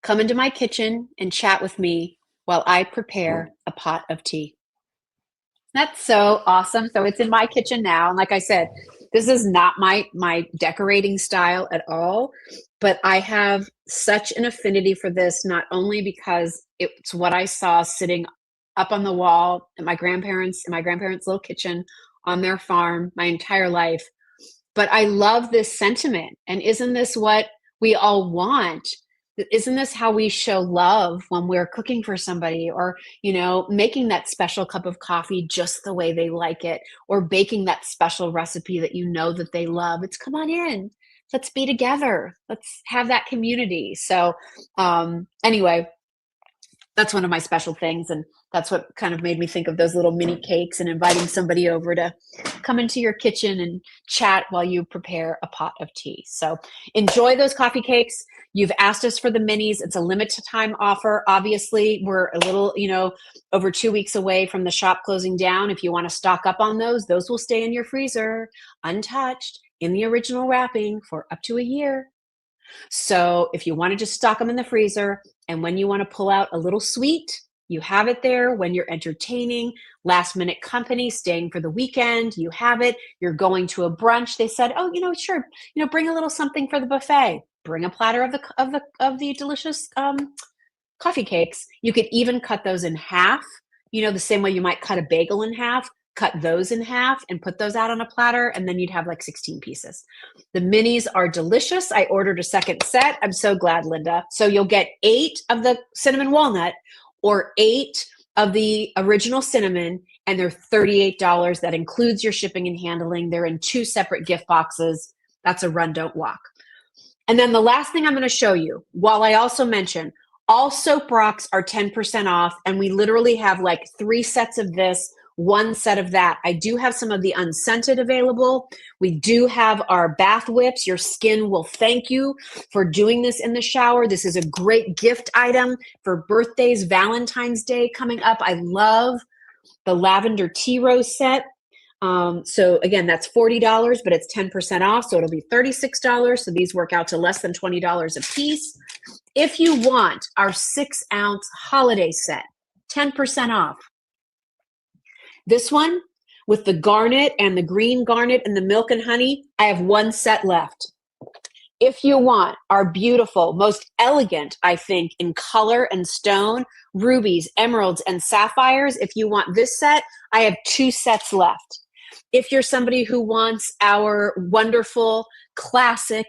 Speaker 1: Come into my kitchen and chat with me while I prepare a pot of tea. That's so awesome. So it's in my kitchen now. And like I said, this is not my decorating style at all, but I have such an affinity for this, not only because it's what I saw sitting up on the wall at my grandparents' little kitchen on their farm my entire life, but I love this sentiment. And isn't this what we all want? Isn't this how we show love when we're cooking for somebody, or, you know, making that special cup of coffee just the way they like it, or baking that special recipe that you know that they love? It's come on in. Let's be together. Let's have that community. So anyway, that's one of my special things. And That's what kind of made me think of those little mini cakes and inviting somebody over to come into your kitchen and chat while you prepare a pot of tea. So enjoy those coffee cakes. You've asked us for the minis. It's a limited time offer. Obviously, we're a little, over 2 weeks away from the shop closing down. If you want to stock up on those will stay in your freezer untouched in the original wrapping for up to a year. So if you want to just stock them in the freezer, and when you want to pull out a little sweet, you have it there. When you're entertaining last minute company, staying for the weekend, you have it. You're going to a brunch. They said, oh, sure, bring a little something for the buffet. Bring a platter of the delicious coffee cakes. You could even cut those in half. The same way you might cut a bagel in half. Cut those in half and put those out on a platter, and then you'd have like 16 pieces. The minis are delicious. I ordered a second set. I'm so glad, Linda. So you'll get 8 of the cinnamon walnut or 8 of the original cinnamon, and they're $38. That includes your shipping and handling. They're in 2 separate gift boxes. That's a run, don't walk. And then the last thing I'm going to show you, while I also mention all soap rocks are 10% off, and we literally have like 3 sets of this, 1 set of that. I do have some of the unscented available. We do have our bath whips. Your skin will thank you for doing this in the shower. This is a great gift item for birthdays, Valentine's Day coming up. I love the lavender tea rose set. So again, that's $40, but it's 10% off. So it'll be $36. So these work out to less than $20 a piece. If you want our 6-ounce holiday set, 10% off. This one with the garnet and the green garnet and the milk and honey, I have 1 set left. If you want our beautiful, most elegant, I think, in color and stone, rubies, emeralds, and sapphires, if you want this set, I have 2 sets left. If you're somebody who wants our wonderful classic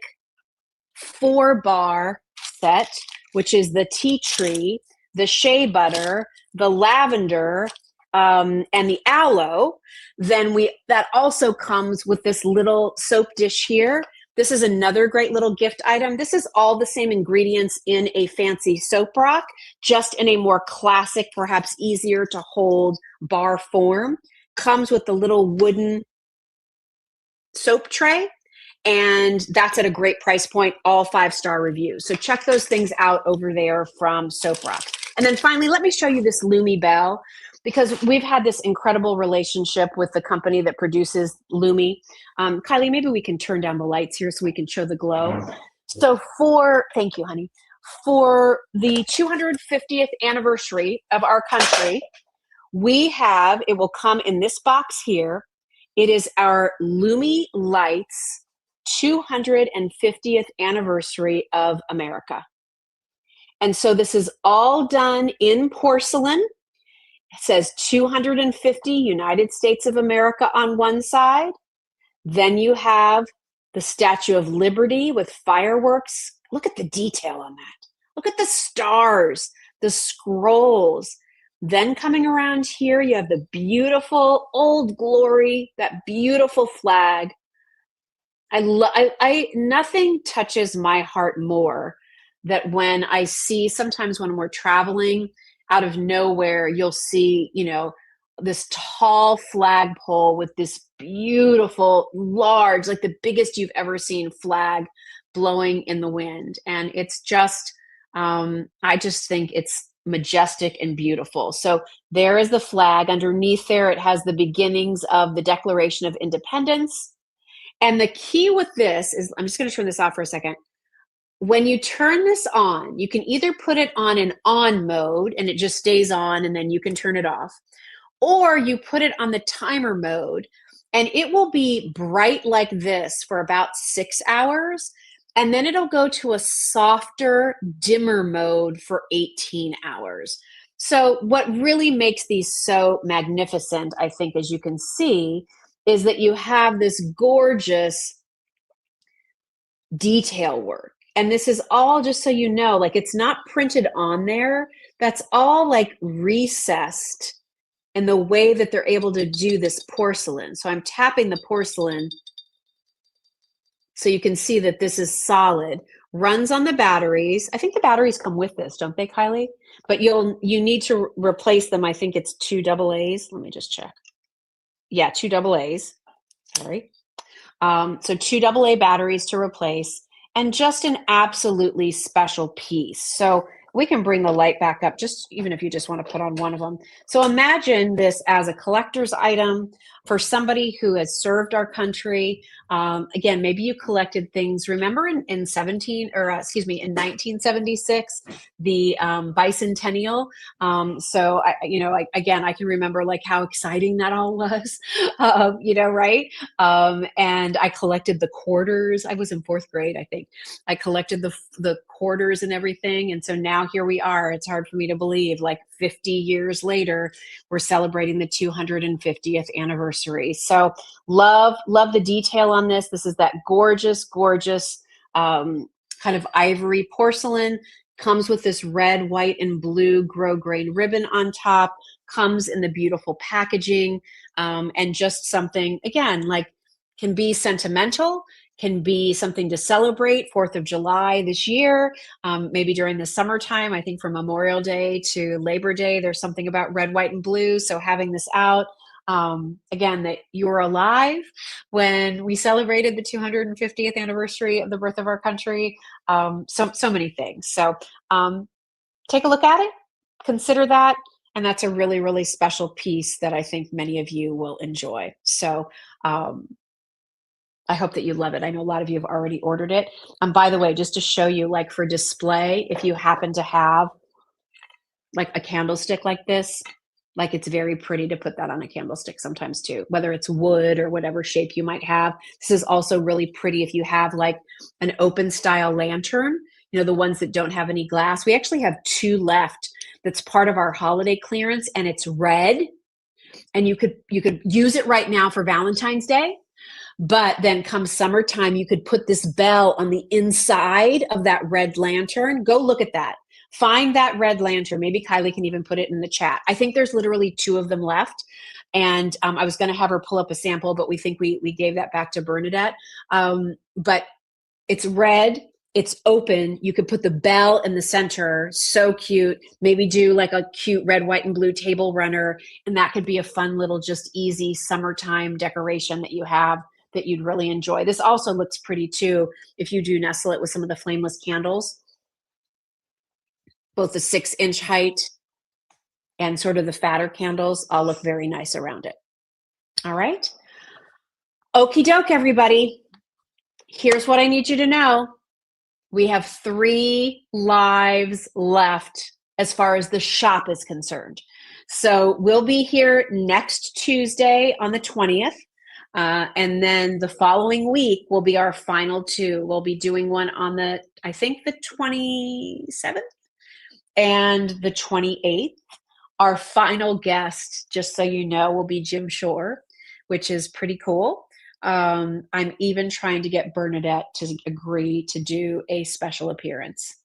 Speaker 1: 4-bar set, which is the tea tree, the shea butter, the lavender, and the aloe, then that also comes with this little soap dish here. This is another great little gift item. This is all the same ingredients in a fancy soap rock, just in a more classic, perhaps easier to hold bar form. Comes with the little wooden soap tray, and that's at a great price point, all 5-star reviews. So check those things out over there from Soap Rock. And then finally, let me show you this Lumi Bell, because we've had this incredible relationship with the company that produces Lumi. Kylie, maybe we can turn down the lights here so we can show the glow. So thank you, honey. For the 250th anniversary of our country, it will come in this box here. It is our Lumi Lights 250th anniversary of America. And so this is all done in porcelain. It says 250 United States of America on one side. Then you have the Statue of Liberty with fireworks. Look at the detail on that. Look at the stars, the scrolls. Then coming around here, you have the beautiful Old Glory, that beautiful flag. Nothing touches my heart more that when I see, sometimes when we're traveling, out of nowhere, you'll see, this tall flagpole with this beautiful, large, like the biggest you've ever seen flag blowing in the wind. And it's just, I just think it's majestic and beautiful. So there is the flag. Underneath there, it has the beginnings of the Declaration of Independence. And the key with this is, I'm just going to turn this off for a second. When you turn this on, you can either put it on an on mode and it just stays on and then you can turn it off, or you put it on the timer mode and it will be bright like this for about 6 hours, and then it'll go to a softer, dimmer mode for 18 hours. So what really makes these so magnificent, I think, as you can see, is that you have this gorgeous detail work. And this is all, just so you know, like it's not printed on there. That's all like recessed in the way that they're able to do this porcelain. So I'm tapping the porcelain so you can see that this is solid. Runs on the batteries. I think the batteries come with this, don't they, Kylie? but you need to replace them. I think it's 2 AA's. Let me just check. Yeah, 2 AA's. Sorry. So 2 AA batteries to replace, and just an absolutely special piece. So we can bring the light back up, just even if you just want to put on one of them. So imagine this as a collector's item for somebody who has served our country. Again, maybe you collected things. Remember in 1976, the bicentennial. So I can remember like how exciting that all was. Right? And I collected the quarters. I was in 4th grade, I think. I collected the quarters and everything. And so now here we are. It's hard for me to believe, like 50 years later, we're celebrating the 250th anniversary. So love the detail on this. This is that gorgeous, gorgeous kind of ivory porcelain. Comes with this red, white, and blue grosgrain ribbon on top. Comes in the beautiful packaging, and just something, again, like can be sentimental, can be something to celebrate 4th of July this year, maybe during the summertime. I think from Memorial Day to Labor Day, there's something about red, white, and blue. So having this out, again, that you were alive when we celebrated the 250th anniversary of the birth of our country. So many things. So take a look at it, consider that. And that's a really, really special piece that I think many of you will enjoy. So I hope that you love it. I know a lot of you have already ordered it. By the way, just to show you, like for display, if you happen to have like a candlestick like this, like it's very pretty to put that on a candlestick sometimes too, whether it's wood or whatever shape you might have. This is also really pretty if you have like an open style lantern, the ones that don't have any glass. We actually have 2 left that's part of our holiday clearance, and it's red. And you could use it right now for Valentine's Day. But then come summertime, you could put this bell on the inside of that red lantern. Go look at that. Find that red lantern. Maybe Kylie can even put it in the chat. I think there's literally 2 of them left. And I was going to have her pull up a sample, but we think we gave that back to Bernadette. But it's red. It's open. You could put the bell in the center. So cute. Maybe do like a cute red, white, and blue table runner. And that could be a fun little, just easy summertime decoration that you have that you'd really enjoy. This also looks pretty too if you do nestle it with some of the flameless candles. Both the 6-inch height and sort of the fatter candles all look very nice around it. All right. Okie doke, everybody. Here's what I need you to know. We have 3 lives left as far as the shop is concerned. So we'll be here next Tuesday on the 20th. And then the following week will be our final 2. We'll be doing one on the 27th and the 28th. Our final guest, just so you know, will be Jim Shore, which is pretty cool. I'm even trying to get Bernadette to agree to do a special appearance.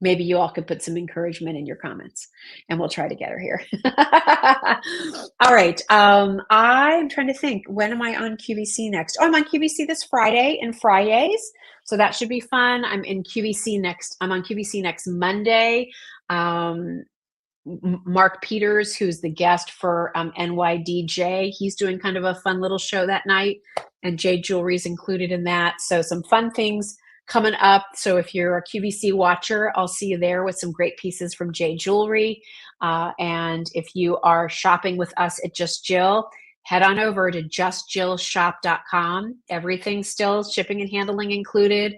Speaker 1: Maybe you all could put some encouragement in your comments and we'll try to get her here. All right. I'm trying to think, when am I on QVC next? Oh, I'm on QVC this Friday and Fridays. So that should be fun. I'm on QVC next Monday. Mark Peters, who's the guest for NYDJ, he's doing kind of a fun little show that night, and Jade Jewelry is included in that. So some fun things coming up. So if you're a QVC watcher, I'll see you there with some great pieces from Jade Jewelry. And if you are shopping with us at Just Jill, head on over to justjillshop.com. Everything's still shipping and handling included.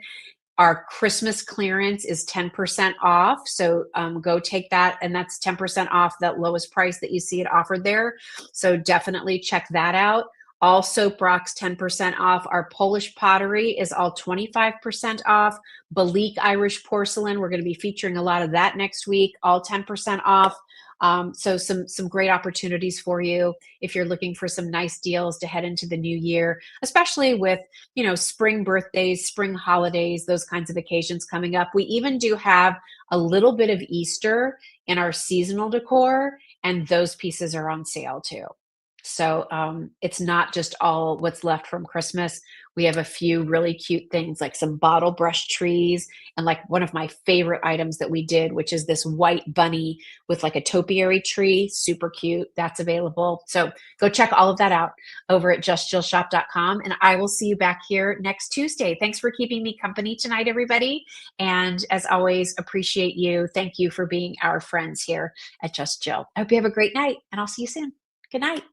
Speaker 1: Our Christmas clearance is 10% off. So go take that. And that's 10% off that lowest price that you see it offered there. So definitely check that out. All soap rocks 10% off. Our Polish pottery is all 25% off. Balik Irish porcelain, we're going to be featuring a lot of that next week, all 10% off. So some great opportunities for you if you're looking for some nice deals to head into the new year, especially with, spring birthdays, spring holidays, those kinds of occasions coming up. We even do have a little bit of Easter in our seasonal decor, and those pieces are on sale too. So it's not just all what's left from Christmas. We have a few really cute things like some bottle brush trees and like one of my favorite items that we did, which is this white bunny with like a topiary tree. Super cute. That's available. So go check all of that out over at justjillshop.com. And I will see you back here next Tuesday. Thanks for keeping me company tonight, everybody. And as always, appreciate you. Thank you for being our friends here at Just Jill. I hope you have a great night, and I'll see you soon. Good night.